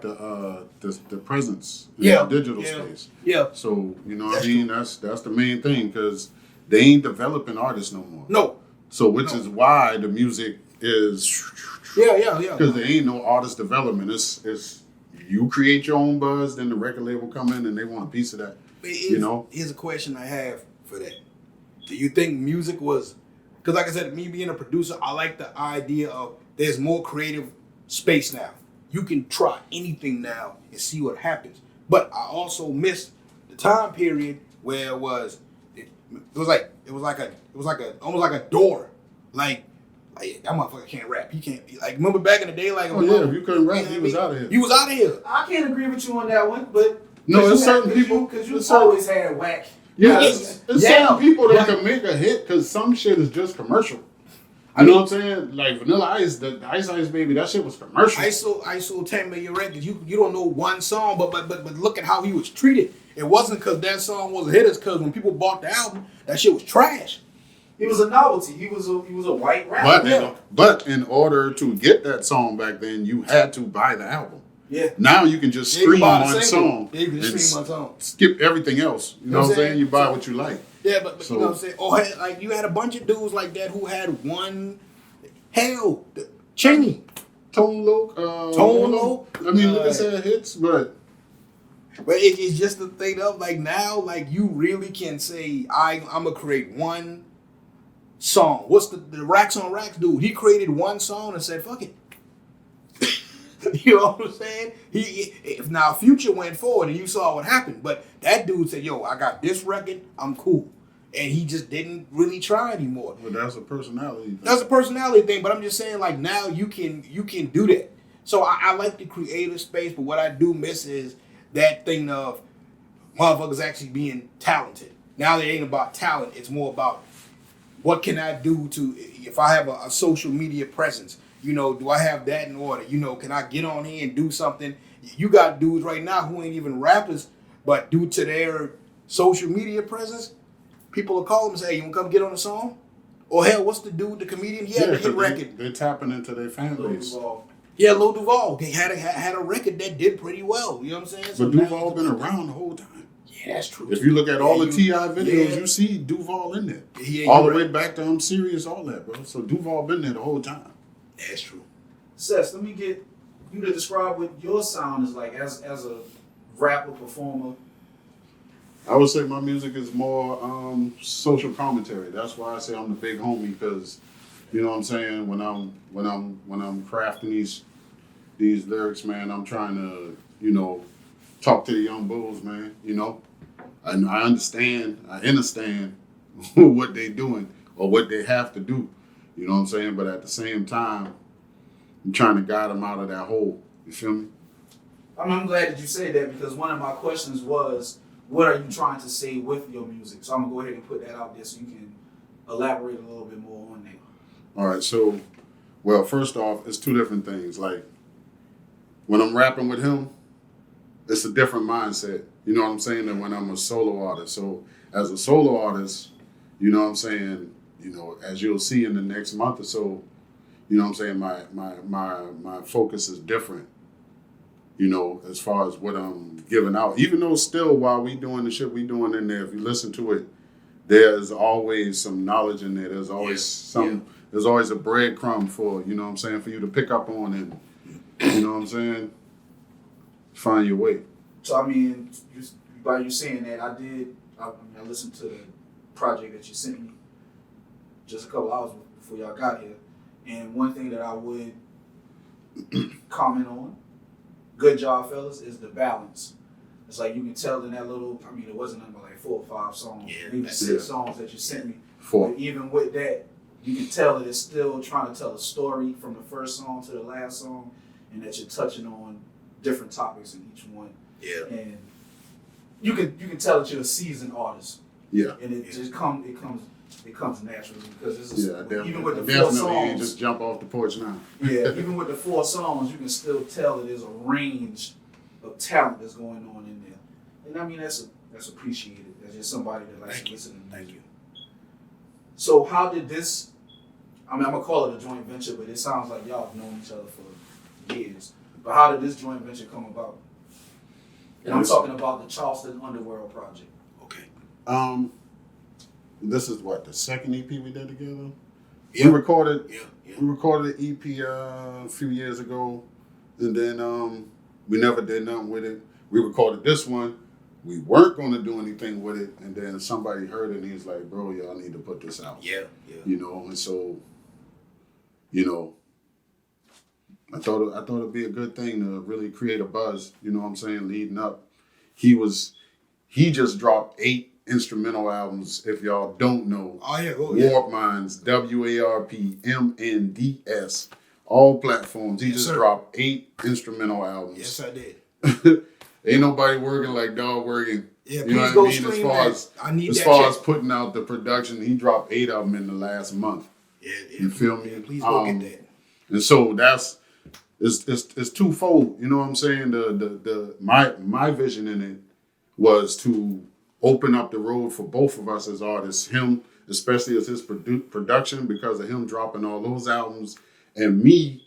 the presence in the digital space. Yeah. So what I mean. That's the main thing because they ain't developing artists no more. No. So which is why the music is. Yeah. Because there ain't no artist development. It's you create your own buzz, then the record label come in and they want a piece of that. Here's a question I have for that. Do you think music was? Because like I said, me being a producer, I like the idea of there's more creative space now. You can try anything now and see what happens. But I also miss the time period where it was almost like a door. Like Like, that motherfucker can't rap. He can't be like. Remember back in the day, like, Oh yeah, if you couldn't rap, you was out of here. You was out of here. I can't agree with you on that one, but No, it's certain people because you always had whack. Yeah, Yes. it's Yeah. certain people that can make a hit because some shit is just commercial. You know what I'm saying? Like Vanilla Ice, the Ice Baby, that shit was commercial. I sold 10 million records. You don't know one song, but look at how he was treated. It wasn't because that song was a hit. It's because when people bought the album, that shit was trash. He was a novelty. He was a white rapper. But in order to get that song back then, you had to buy the album. Yeah. Now you can just Yeah, you stream buy the one single. song. Yeah, you can and stream one song. Skip everything else. You know what I'm saying? You buy what you like. Yeah, but So- you know what I'm saying? Or like you had a bunch of dudes like that who had one. Hell, Cheney. Tone Loc. Tone Loc. I mean, look at hits, but It's just the thing of like now, like you really can say I'm gonna create one song. What's the Racks on Racks dude? He created one song and said, "Fuck it." You know what I'm saying? If now Future went forward and you saw what happened, but that dude said, "Yo, I got this record, I'm cool," and he just didn't really try anymore. Well, that's a personality thing. That's a personality thing, but I'm just saying, like now you can do that. So I like the creative space, but what I do miss is that thing of motherfuckers actually being talented. Now it ain't about talent; it's more about what can I do to if I have a social media presence. You know, do I have that in order? You know, can I get on here and do something? You got dudes right now who ain't even rappers, but due to their social media presence, people will call them and say, "Hey, you want to come get on a song?" Or hell, what's the dude, the comedian? He had a hit record. They're tapping into their fan base. Yeah, Lil Duval. They had a record that did pretty well. You know what I'm saying? But Duval been around the whole time. Yeah, that's true. If you look at all the T.I. videos, yeah. you see Duval in there. Yeah, all the you're way back to I'm Serious, all that, bro. So Duval been there the whole time. That's true. Cess, let me get you to describe what your sound is like as a rapper, performer. I would say my music is more social commentary. That's why I say I'm the big homie, because you know what I'm saying, when I'm crafting these lyrics, man, I'm trying to, you know, talk to the young bulls, man, you know. And I understand what they doing or what they have to do. You know what I'm saying? But at the same time, I'm trying to guide them out of that hole. You feel me? I'm glad that you said that, because one of my questions was, what are you trying to say with your music? So I'm going to go ahead and put that out there so you can elaborate a little bit more on that. All right, so, well, first off, it's two different things. Like, when I'm rapping with him, it's a different mindset. You know what I'm saying? Than when I'm a solo artist. So, as a solo artist, you know what I'm saying, you know, as you'll see in the next month or so, you know what I'm saying, my focus is different, you know, as far as what I'm giving out. Even though still while we doing the shit we doing in there, if you listen to it, there's always some knowledge in there. There's always there's always a breadcrumb for, you know what I'm saying, for you to pick up on and, you know what I'm saying, find your way. So, I mean, by you saying that, I listened to the project that you sent me just a couple hours before y'all got here. And one thing that I would comment on, good job, fellas, is the balance. It's like you can tell in that little, I mean, it wasn't nothing but like 4 or 5 songs, maybe 6 songs that you sent me. 4. But even with that, you can tell that it's still trying to tell a story from the first song to the last song, and that you're touching on different topics in each one. Yeah. And you can tell that you're a seasoned artist. Yeah. And it just comes naturally, because this is even with the 4 definitely ain't songs. just jump off the porch now. Yeah, even with the 4 songs, you can still tell that there's a range of talent that's going on in there. And I mean, that's appreciated. That's just somebody that likes to listen to music. Thank you. So how did this, I mean, I'm going to call it a joint venture, but it sounds like y'all have known each other for years. But how did this joint venture come about? And I'm talking about the Charleston Underworld Project. Okay. This is what, the second EP we did together? Yeah. We recorded Yeah. an EP a few years ago, and then we never did nothing with it. We recorded this one. We weren't going to do anything with it, and then somebody heard it, and he's like, "Bro, y'all need to put this out." Yeah. You know, and so, you know, I thought it'd be a good thing to really create a buzz. You know what I'm saying? Leading up, he just dropped 8 instrumental albums. If y'all don't know, Oh yeah, Warp Minds, WARPMNDS, all platforms. He Yes, just sir. dropped 8 instrumental albums. Yes, I did. Ain't nobody working like Dog working. Yeah, You know please what go I mean? As stream far that. as I need as that far check. as putting out the production, he dropped 8 of them in the last month. Yeah, You feel me? Yeah, please go get that. And so it's twofold. You know what I'm saying? My vision in it was to open up the road for both of us as artists. Him, especially as his production, because of him dropping all those albums, and me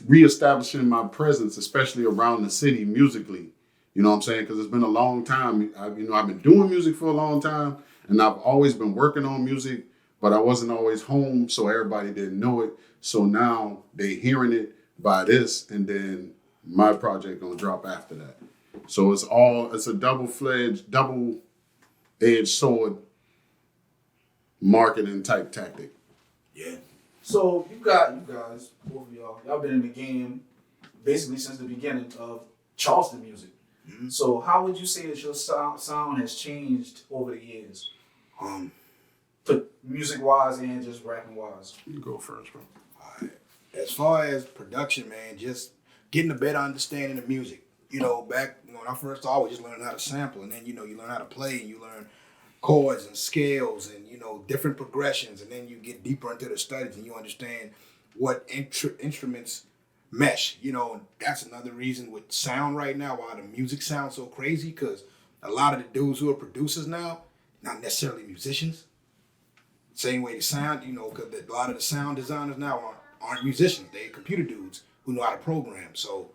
reestablishing my presence, especially around the city musically. You know what I'm saying? Because it's been a long time. I've been doing music for a long time, and I've always been working on music, but I wasn't always home, so everybody didn't know it. So now they hearing it by this, and then my project gonna drop after that. So it's a double-edged sword marketing type tactic. Yeah. So you guys, both of y'all been in the game basically since the beginning of Charleston music. Mm-hmm. So how would you say that your sound has changed over the years? Music wise and just rapping wise. You go first, bro. As far as production, man, just getting a better understanding of music. You know, back when I first started, I was just learning how to sample, and then you learn how to play, and you learn chords and scales, and different progressions, and then you get deeper into the studies, and you understand what instruments mesh. And that's another reason with sound right now why the music sounds so crazy, because a lot of the dudes who are producers now, not necessarily musicians. Same way they sound, because a lot of the sound designers now aren't musicians. They're computer dudes who know how to program. So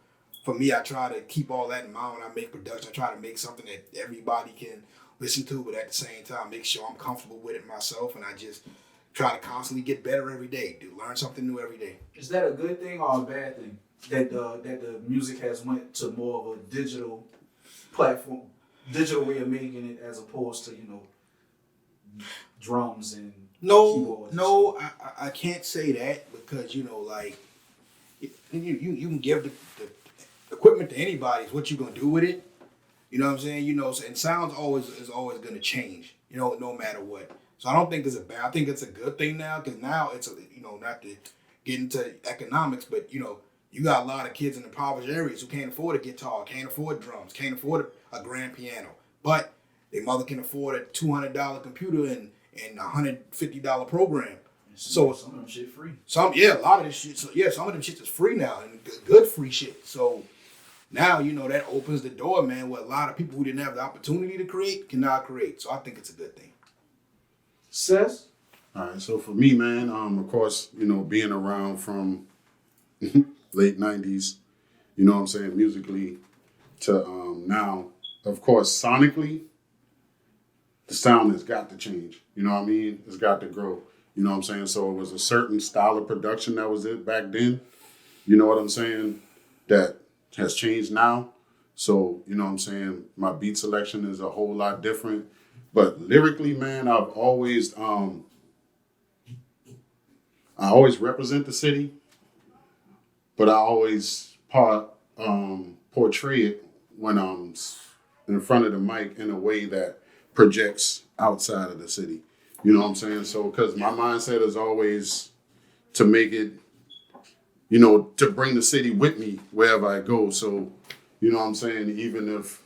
for me, I try to keep all that in mind when I make production. I try to make something that everybody can listen to, but at the same time, make sure I'm comfortable with it myself. And I just try to constantly get better every day. Learn something new every day. Is that a good thing or a bad thing that the music has went to more of a digital platform, digital way of making it as opposed to drums and keyboards? No, I can't say that because you can give the equipment to anybody. It's what you gonna do with it. You know what I'm saying? And sounds is always gonna change. No matter what. So I don't think it's a bad. I think it's a good thing now because now it's not to get into economics, but you got a lot of kids in impoverished areas who can't afford a guitar, can't afford drums, can't afford a grand piano, but their mother can afford a $200 computer and $150 program. So some of them shit free. a lot of this shit. So some of them shit is free now and good free shit. So now that opens the door, man. Where a lot of people who didn't have the opportunity to create can now create. So I think it's a good thing. Cess? All right, so for me, man, of course, being around from late 90s, you know what I'm saying, musically to now, of course, sonically, the sound has got to change. You know what I mean? It's got to grow. You know what I'm saying? So it was a certain style of production that was it back then. You know what I'm saying? That has changed now. So, you know what I'm saying? My beat selection is a whole lot different. But lyrically, man, I always represent the city, but I always portray it when I'm in front of the mic in a way that projects outside of the city. You know what I'm saying? So, because my mindset is always to make it, to bring the city with me wherever I go. So, you know what I'm saying? Even if,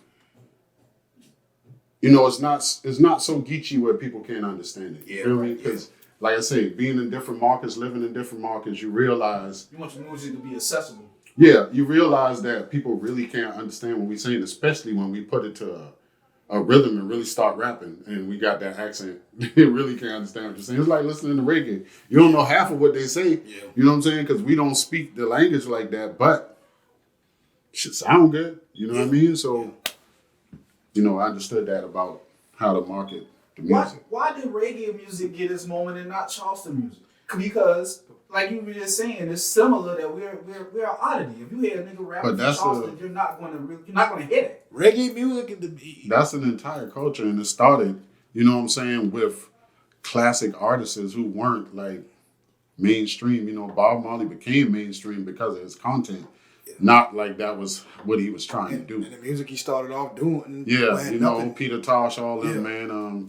it's not so geeky where people can't understand it. You feel me? Because, like I say, being in different markets, living in different markets, you realize. You want your music to be accessible. Yeah, you realize that people really can't understand what we're saying, especially when we put it to a rhythm and really start rapping and we got that accent. They really can't understand what you're saying. It's like listening to reggae. You don't know half of what they say. Yeah. You know what I'm saying? Because we don't speak the language like that, but it should sound good. You know what I mean? So, I understood that about how to market the music. Why did reggae music get its moment and not Charleston music? Because, like you were just saying, it's similar that we're an oddity. If you hear a nigga rapping from Charleston, you're not gonna hit it. Reggae music That's an entire culture, and it started, you know what I'm saying, with classic artists who weren't like mainstream. Bob Marley became mainstream because of his content. Not like that was what he was trying to do. And the music he started off doing. Yeah, you know, Peter Tosh, all them, man.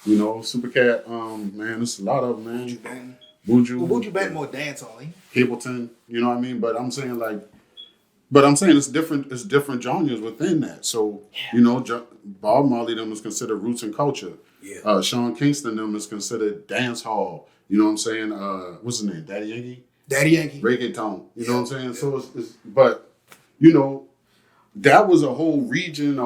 You know, Supercat, man, there's a lot of them, man. Buju Banton more dancehall, ain't Capleton, you know what I mean? But I'm saying it's different genres within that. So, you know, Bob Marley them is considered roots and culture. Yeah. Sean Kingston them is considered dance hall. You know what I'm saying? What's his name? Daddy Yankee? Daddy Yankee. Reggaeton. You know what I'm saying? Yeah. So but, you know, that was a whole region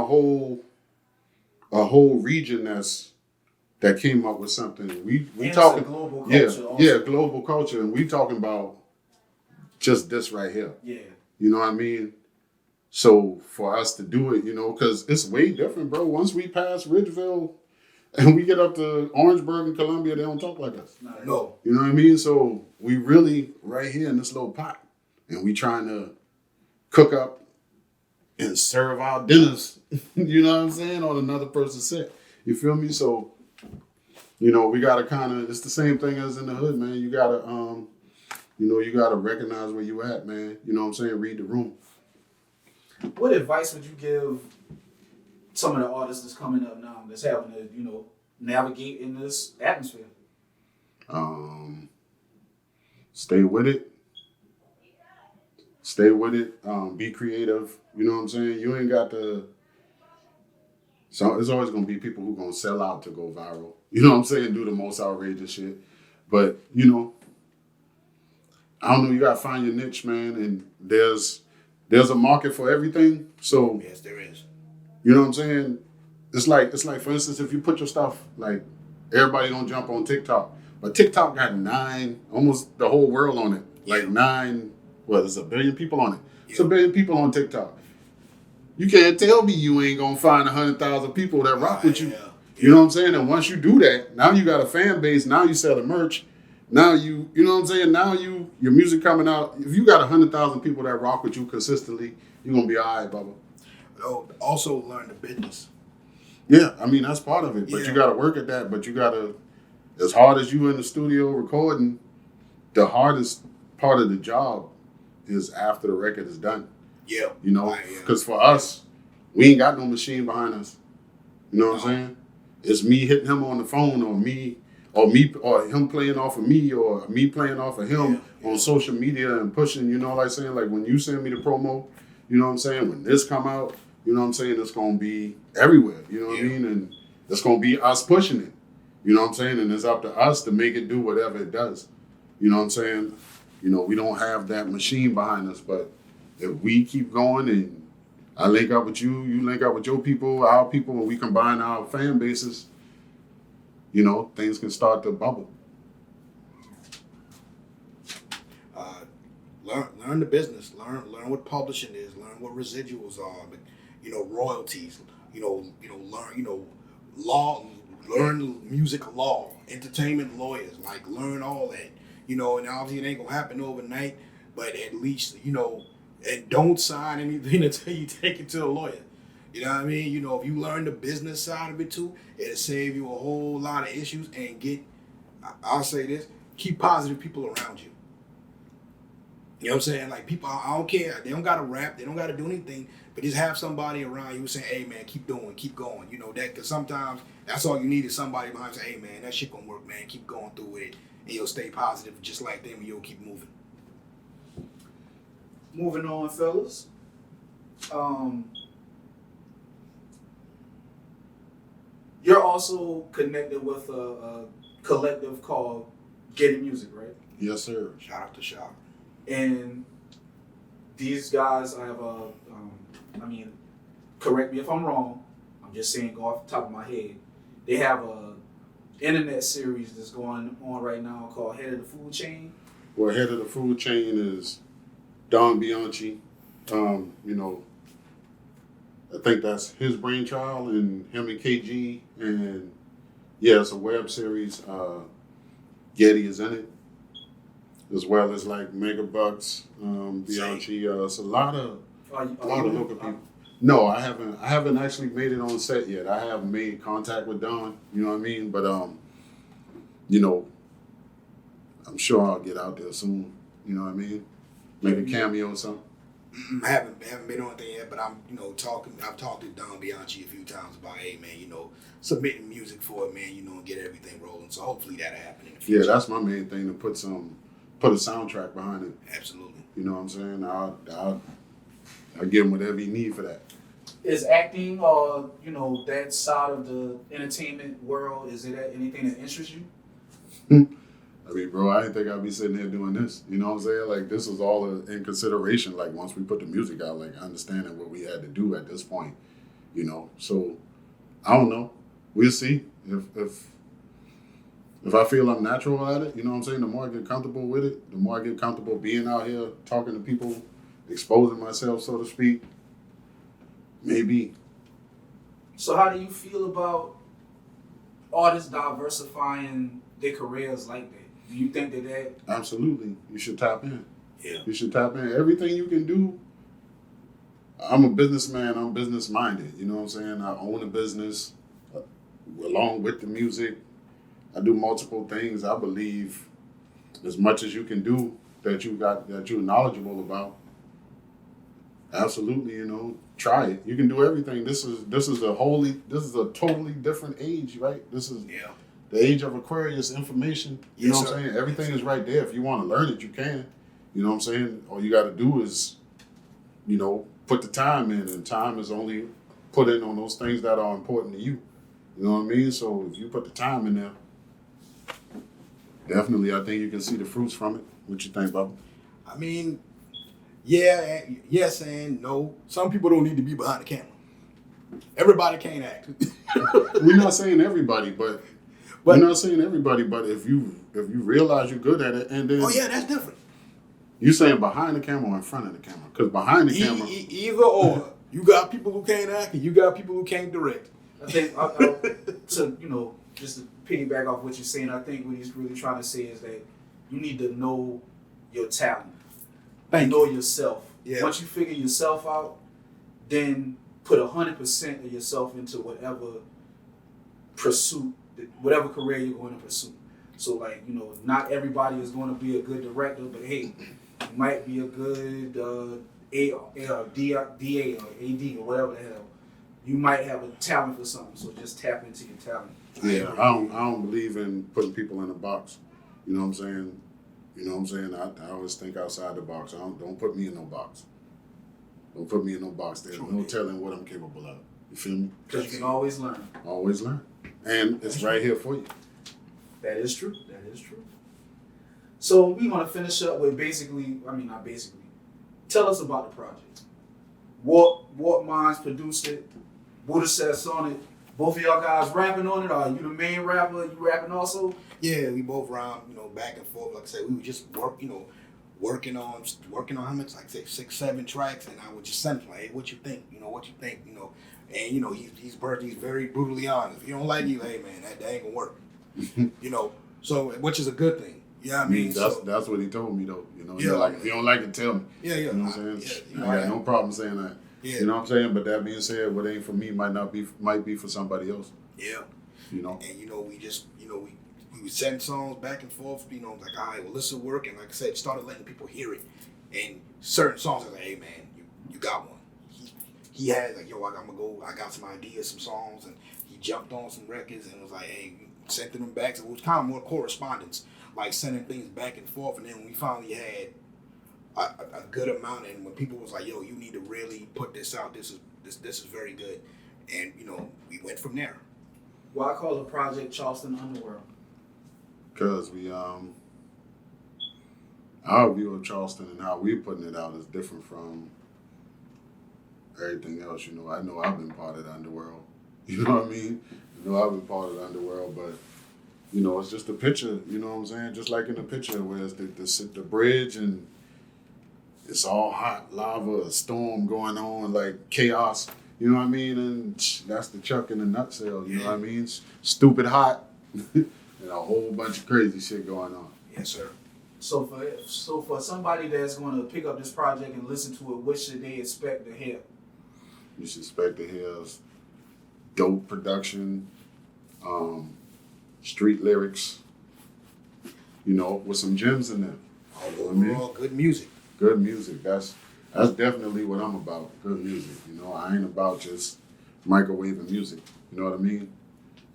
that came up with something. We talking global culture. Global culture, and we talking about just this right here. Yeah. You know what I mean? So for us to do it, you know, because it's way different, bro. Once we pass Ridgeville and we get up to Orangeburg and Columbia, they don't talk like us. No. You know what I mean? So we really right here in this little pot, and we trying to cook up and serve our dinners. You know what I'm saying? On another person's set. You feel me? So, you know, we gotta it's the same thing as in the hood, man. You gotta you gotta recognize where you at, man. You know what I'm saying? Read the room. What advice would you give some of the artists that's coming up now that's having to, you know, navigate in this atmosphere? Stay with it. Stay with it. Be creative. You know what I'm saying? You ain't got to. So there's always gonna be people who gonna sell out to go viral. You know what I'm saying? Do the most outrageous shit. But you know, I don't know. You gotta find your niche, man. And there's a market for everything. So yes, there is. You know what I'm saying? It's like for instance, if you put your stuff like everybody don't jump on TikTok, but TikTok got almost the whole world on it. Like there's 1 billion people on it. It's 1 billion people on TikTok. You can't tell me you ain't gonna find 100,000 people that rock with you. You know what I'm saying? And once you do that, now you got a fan base. Now you sell the merch. Now you know what I'm saying? Now your music coming out. If you got 100,000 people that rock with you consistently, you're gonna be all right, Bubba. Oh, also learn the business. Yeah, I mean that's part of it. But you got to work at that. But you got to, as hard as you in the studio recording, the hardest part of the job is after the record is done. Yeah. You know, because for us, we ain't got no machine behind us. You know what I'm saying? It's me hitting him on the phone, or him playing off of me, or me playing off of him on social media and pushing. You know, like saying like when you send me the promo, you know what I'm saying? When this come out, you know what I'm saying? It's gonna be everywhere. You know what I mean? And it's gonna be us pushing it. You know what I'm saying? And it's up to us to make it do whatever it does. You know what I'm saying? You know, we don't have that machine behind us, but if we keep going and I link up with you, you link up with your people, our people, and we combine our fan bases, you know, things can start to bubble. Learn the business. Learn what publishing is. Learn what residuals are. But you know, royalties. Learn law. Learn music law. Entertainment lawyers. Like learn all that. You know, and obviously it ain't gonna happen overnight. But at least and don't sign anything until you take it to a lawyer. You know what I mean? You know, if you learn the business side of it too, it'll save you a whole lot of issues and I'll say this, keep positive people around you. You know what I'm saying? Like people, I don't care. They don't gotta rap, they don't gotta do anything, but just have somebody around you saying, hey man, keep doing, keep going. You know, that, cause sometimes that's all you need is somebody behind you saying, hey man, that shit gonna work, man, keep going through it. And you'll stay positive just like them and you'll keep moving. Moving on, fellas. You're also connected with a collective called Getting Music, right? Yes, sir. Shout out to Shop. And these guys, I have correct me if I'm wrong. I'm just saying, go off the top of my head. They have a internet series that's going on right now called Head of the Food Chain. Well, Head of the Food Chain is Don Bianchi. You know, I think that's his brainchild, and him and KG, and yeah, it's a web series. Getty is in it, as well as like Megabucks, Bianchi. It's a lot of local people. No, I haven't actually made it on set yet. I have made contact with Don. You know what I mean? But you know, I'm sure I'll get out there soon. You know what I mean? Make a cameo or something. I haven't been on anything yet, but I'm talking. I've talked to Don Bianchi a few times about, hey man, submitting music for it, man, and get everything rolling. So hopefully that'll happen in the future. Yeah, that's my main thing, to put a soundtrack behind it. Absolutely. You know what I'm saying? I'll give him whatever you need for that. Is acting or that side of the entertainment world, is it anything that interests you? I mean, bro, I didn't think I'd be sitting here doing this. You know what I'm saying? Like, this was all in consideration. Like, once we put the music out, like, understanding what we had to do at this point. So I don't know. We'll see if I feel I'm natural at it. You know what I'm saying? The more I get comfortable with it, the more I get comfortable being out here talking to people, exposing myself, so to speak. Maybe. So how do you feel about artists diversifying their careers like that? Do you think that Absolutely. You should tap in. Yeah. You should tap in. Everything you can do. I'm a businessman. I'm business minded. You know what I'm saying? I own a business along with the music. I do multiple things. I believe as much as you can do that you're knowledgeable about. Absolutely, try it. You can do everything. This is a totally different age, right? This is the age of Aquarius information. You know what I'm saying? Everything is right there. If you want to learn it, you can. You know what I'm saying? All you got to do is, put the time in, and time is only put in on those things that are important to you. You know what I mean? So if you put the time in there, definitely, I think you can see the fruits from it. What you think, Bob? I mean, yeah, yes and no. Some people don't need to be behind the camera. Everybody can't act. We're not saying everybody, but we're not saying everybody. But if you realize you're good at it, and then that's different. You saying behind the camera or in front of the camera? Because behind the camera, either or. You got people who can't act, and you got people who can't direct. I think just to piggyback off what you're saying, I think what he's really trying to say is that you need to know your talent. Know yourself. Yeah. Once you figure yourself out, then put 100% of yourself into whatever pursuit, whatever career you're going to pursue. So, not everybody is going to be a good director, but hey, you might be a good DA or AD or whatever the hell. You might have a talent for something, so just tap into your talent. Yeah, I don't believe in putting people in a box. You know what I'm saying? I always think outside the box. Don't put me in no box. Don't put me in no box. There's no telling what I'm capable of. You feel me? Because you can always learn. Always learn. And it's right here for you. That is true. So we're going to finish up with tell us about the project. What Minds produced it? Booda Cess on it. Both of y'all guys rapping on it? Are you the main rapper? You rapping also? Yeah, we both rhyme, back and forth. Like I said, we would just working on how much, like say 6-7 tracks, and I would just send him like, hey, what you think? And he's very brutally honest. If you don't like it, hey man, that ain't gonna work. So which is a good thing. You know what I mean? That's what he told me though. Like, if you don't like it, tell me. Yeah. You know what I'm saying? I got no problem saying that. Yeah. You know what I'm saying? But that being said, what ain't for me might be for somebody else. Yeah. And we just we would send songs back and forth, like, all right, well, this will work. And like I said, started letting people hear it. And certain songs, I was like, hey, man, you got one. He had, like, yo, I got some ideas, some songs. And he jumped on some records and was like, hey, sent them back. So it was kind of more correspondence, like sending things back and forth. And then when we finally had a good amount, and when people was like, yo, you need to really put this out, this is very good. And, we went from there. Why call the project Charleston Underworld? Because our view of Charleston and how we're putting it out is different from everything else. I know I've been part of the underworld. You know what I mean? I've been part of the underworld, but it's just a picture. You know what I'm saying? Just like in the picture where it's the bridge and it's all hot lava, a storm going on, like chaos. You know what I mean? And that's the Chuck in a nutshell. You know what I mean? Stupid hot. And a whole bunch of crazy shit going on. Yes, sir. So for somebody that's going to pick up this project and listen to it, what should they expect to hear? You should expect to hear dope production, street lyrics, with some gems in there. Overall, good music. Good music. That's definitely what I'm about. Good music. You know, I ain't about just microwaving music. You know what I mean?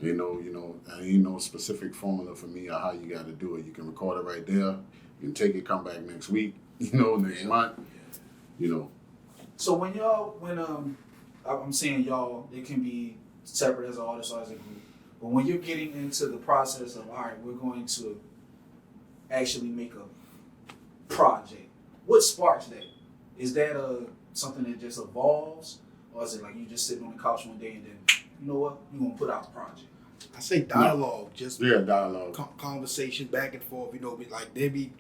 Ain't no specific formula for me or how you got to do it. You can record it right there. You can take it, come back next week. Next month. So when I'm saying y'all, it can be separate as an artist or as a group. But when you're getting into the process of, all right, we're going to actually make a project, what sparks that? Is that something that just evolves? Or is it like you just sitting on the couch one day and then, you know what, you're going to put out the project? I say dialogue, just dialogue, conversation back and forth. Like there be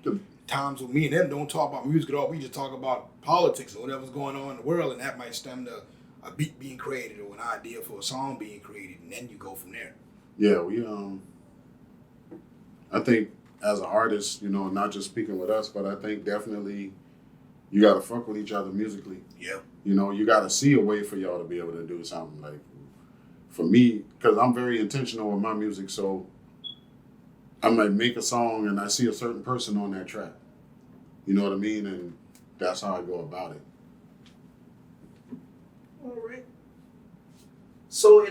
times when me and them don't talk about music at all. We just talk about politics or whatever's going on in the world, and that might stem to a beat being created or an idea for a song being created, and then you go from there. Yeah, we I think as an artist, not just speaking with us, but I think definitely you got to fuck with each other musically. Yeah. You got to see a way for y'all to be able to do something. Like for me, because I'm very intentional with my music, so I might make a song and I see a certain person on that track. You know what I mean? And that's how I go about it. All right. So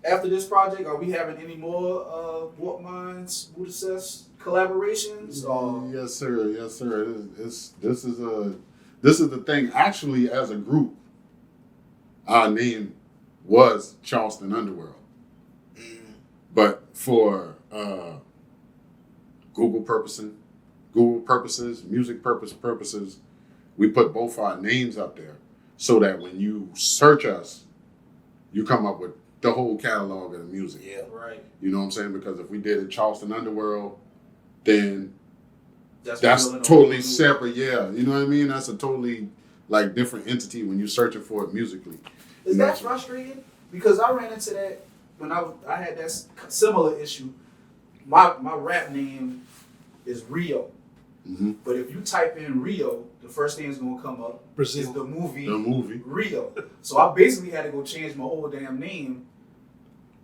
after this project, are we having any more Warp Minds, Booda Cess collaborations? Or? Yes, sir. Yes, sir. This is the thing. Actually, as a group, our name was Charleston Underworld, but for Google purposes, music purposes, we put both our names up there so that when you search us, you come up with the whole catalog of the music. Yeah, right. You know what I'm saying? Because if we did it Charleston Underworld, then that's totally separate. Yeah, you know what I mean? That's a totally different entity when you're searching for it musically. Is that frustrating? Because I ran into that when I had that similar issue. My rap name is Rio. Mm-hmm. But if you type in Rio, the first thing that's going to come up is the movie Rio. So I basically had to go change my whole damn name.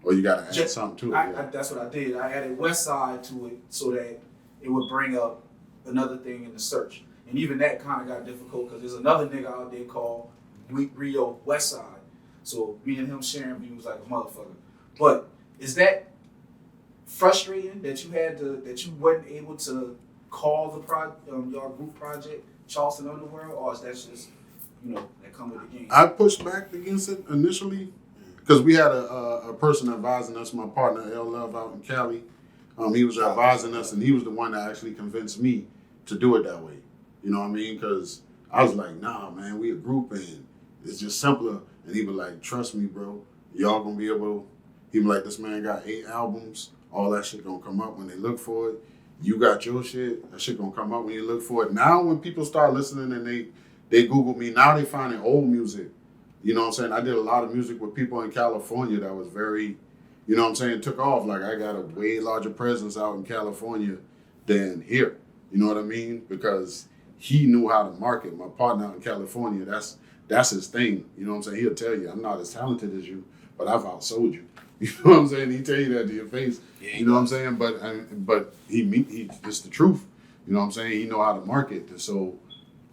Or you got to add something to it. That's what I did. I added West Side to it so that it would bring up another thing in the search. And even that kind of got difficult because there's another nigga out there called Rio West Side. So me and him sharing views like a motherfucker. But is that frustrating that you weren't able to call the your group project Charleston Underworld, or is that just that come with the game? I pushed back against it initially because we had a person advising us, my partner L Love out in Cali. He was advising us, and he was the one that actually convinced me to do it that way. You know what I mean? Because I was like, nah, man, we a group and it's just simpler. And he was like, trust me, bro, y'all gonna be able. He was like, this man got 8 albums. All that shit gonna come up when they look for it. You got your shit. That shit gonna come up when you look for it. Now when people start listening and they Google me, now they finding old music. You know what I'm saying? I did a lot of music with people in California that was very, you know what I'm saying, took off. Like I got a way larger presence out in California than here. You know what I mean? Because he knew how to market. My partner out in California, that's his thing. You know what I'm saying? He'll tell you, I'm not as talented as you, but I've outsold you. You know what I'm saying? He tell you that to your face. Yeah, you know what I'm saying? But he just the truth. You know what I'm saying? He know how to market. So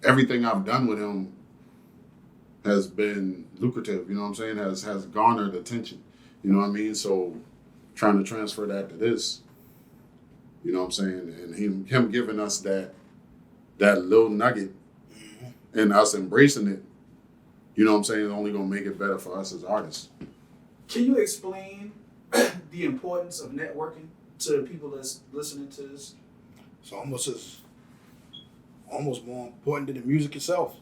everything I've done with him has been lucrative. You know what I'm saying? Has garnered attention. You know what I mean? So trying to transfer that to this. You know what I'm saying? And him giving us that little nugget and us embracing it. You know what I'm saying? Is only gonna make it better for us as artists. Can you explain the importance of networking to the people that's listening to this? It's almost more important than the music itself.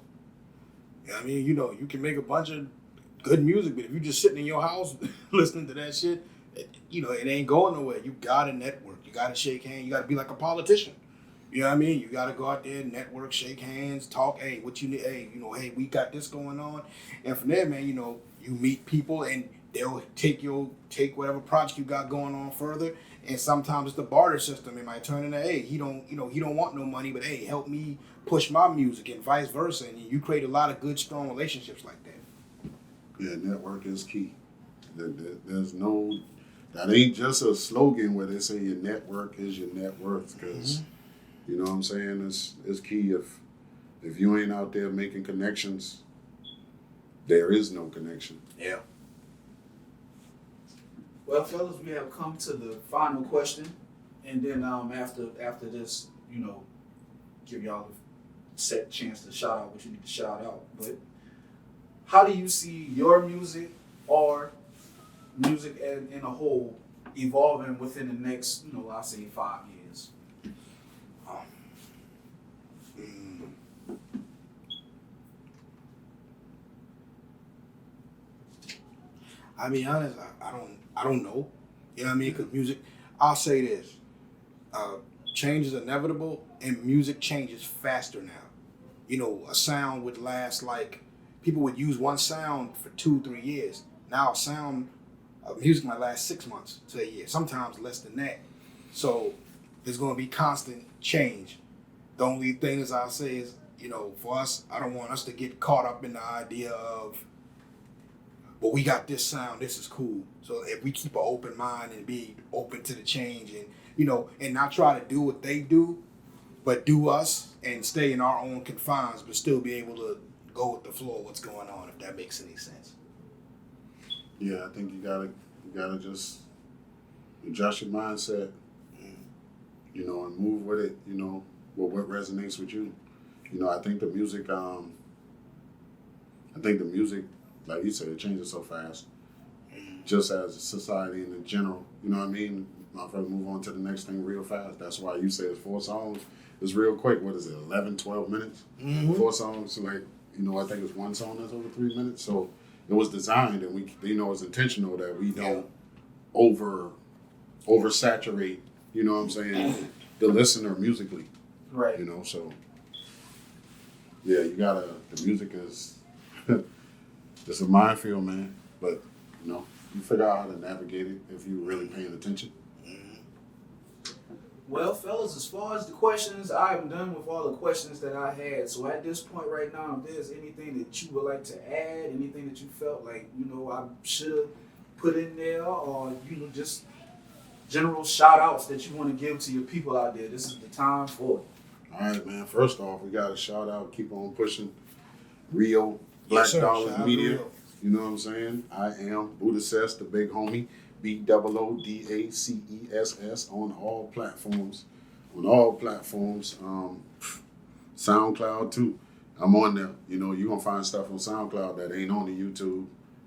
You know what I mean? You can make a bunch of good music, but if you're just sitting in your house listening to that shit, it ain't going nowhere. You gotta network. You gotta shake hands. You gotta be like a politician. You know what I mean? You gotta go out there, network, shake hands, talk. Hey, what you need? Hey, hey, we got this going on. And from there, man, you meet people and they'll take whatever project you got going on further. And sometimes it's the barter system. It might turn into, hey, he don't want no money, but hey, help me push my music and vice versa. And you create a lot of good, strong relationships like that. Yeah, network is key. That ain't just a slogan where they say your network is your net worth, because you know what I'm saying, it's key. If you ain't out there making connections, there is no connection. Yeah. Well, fellas, we have come to the final question, and then after this, give y'all a set chance to shout out what you need to shout out. But how do you see your music or music in a whole evolving within the next, I'll say 5 years? I be honest, I don't know. You know what I mean? Because music, I'll say this: change is inevitable, and music changes faster now. A sound would last people would use one sound for 2-3 years. Now a sound of music might last 6 months to a year, sometimes less than that. So there's going to be constant change. The only thing is I'll say is, for us, I don't want us to get caught up in the idea of, well, we got this sound, this is cool. So if we keep an open mind and be open to the change and, and not try to do what they do, but do us and stay in our own confines, but still be able to go with the flow of what's going on, if that makes any sense. Yeah, I think you gotta just adjust your mindset, and move with it, with what resonates with you. I think the music, like you said, it changes so fast. Just as a society in general, you know what I mean? I'll probably move on to the next thing real fast. That's why you say it's 4 songs. It's real quick. What is it, 11, 12 minutes? 4 songs, so I think it's 1 song that's over 3 minutes. So it was designed, and we, it's intentional that we don't oversaturate, what I'm saying, the listener musically. Right. So yeah, the music is, it's a minefield, man. But, you figure out how to navigate it if you're really paying attention. Well, fellas, as far as the questions, I'm done with all the questions that I had. So at this point right now, if there's anything that you would like to add, anything that you felt like, I should have put in there, or, just general shout outs that you want to give to your people out there, this is the time for it. All right, man. First off, we got to shout out, keep on pushing Rio Black Dollar Media. You know what I'm saying? I am Booda Cess, the big homie. BOODACESS on all platforms. SoundCloud too. I'm on there. You're going to find stuff on SoundCloud that ain't on the YouTube,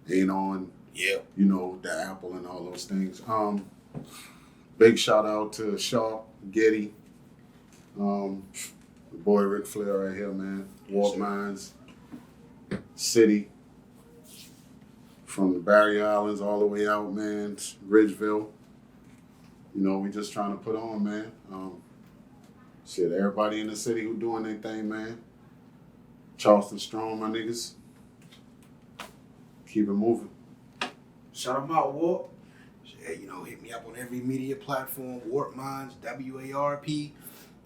ain't on, the Apple and all those things. Big shout out to Shaw, Getty, the boy Ric Flair right here, man. Walk Mines, City. From the Barrier Islands all the way out, man, Ridgeville. We just trying to put on, man. Everybody in the city who doing their thing, man. Charleston strong, my niggas. Keep it moving. Shout them out, Warp. Yeah, hit me up on every media platform, Warp Minds, WARP,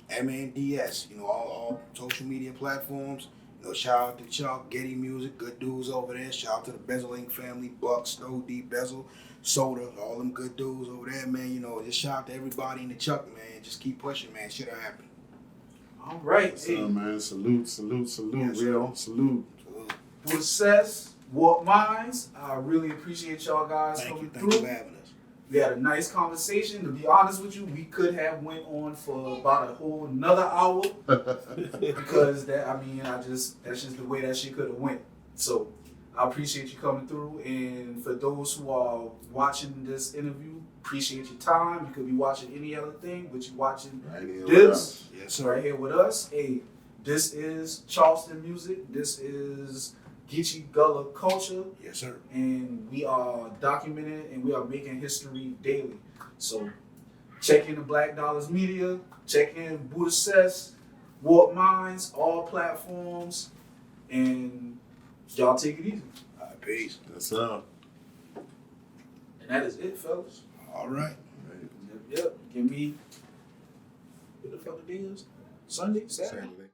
MNDS, all social media platforms. Shout out to Chuck, Getty Music, good dudes over there. Shout out to the Bezel Inc. family, Buck, Snow, D, Bezel, Soda, all them good dudes over there, man. Just shout out to everybody in the Chuck, man. Just keep pushing, man. Shit'll happen. All right. What's up, man? Salute. Yes, Real. Salute. With Cess, Warp Minds, I really appreciate y'all guys coming through. Thank you for having us. We had a nice conversation. To be honest with you, we could have went on for about a whole another hour because that's just the way that shit could have went. So I appreciate you coming through, and for those who are watching this interview, appreciate your time. You could be watching any other thing, but you're watching Right here this. Yes, sir. Right here with us. Hey, this is Charleston Music. This is Geechee Gullah Culture. Yes, sir. And we are documenting and we are making history daily. So check in the Black Dollars Media, check in Booda Cess, Warp Minds, all platforms, and y'all take it easy. All right, peace. That's up. And that is it, fellas. All right. Yep. Give me, what the fuck it is? Sunday? Saturday? Saturday.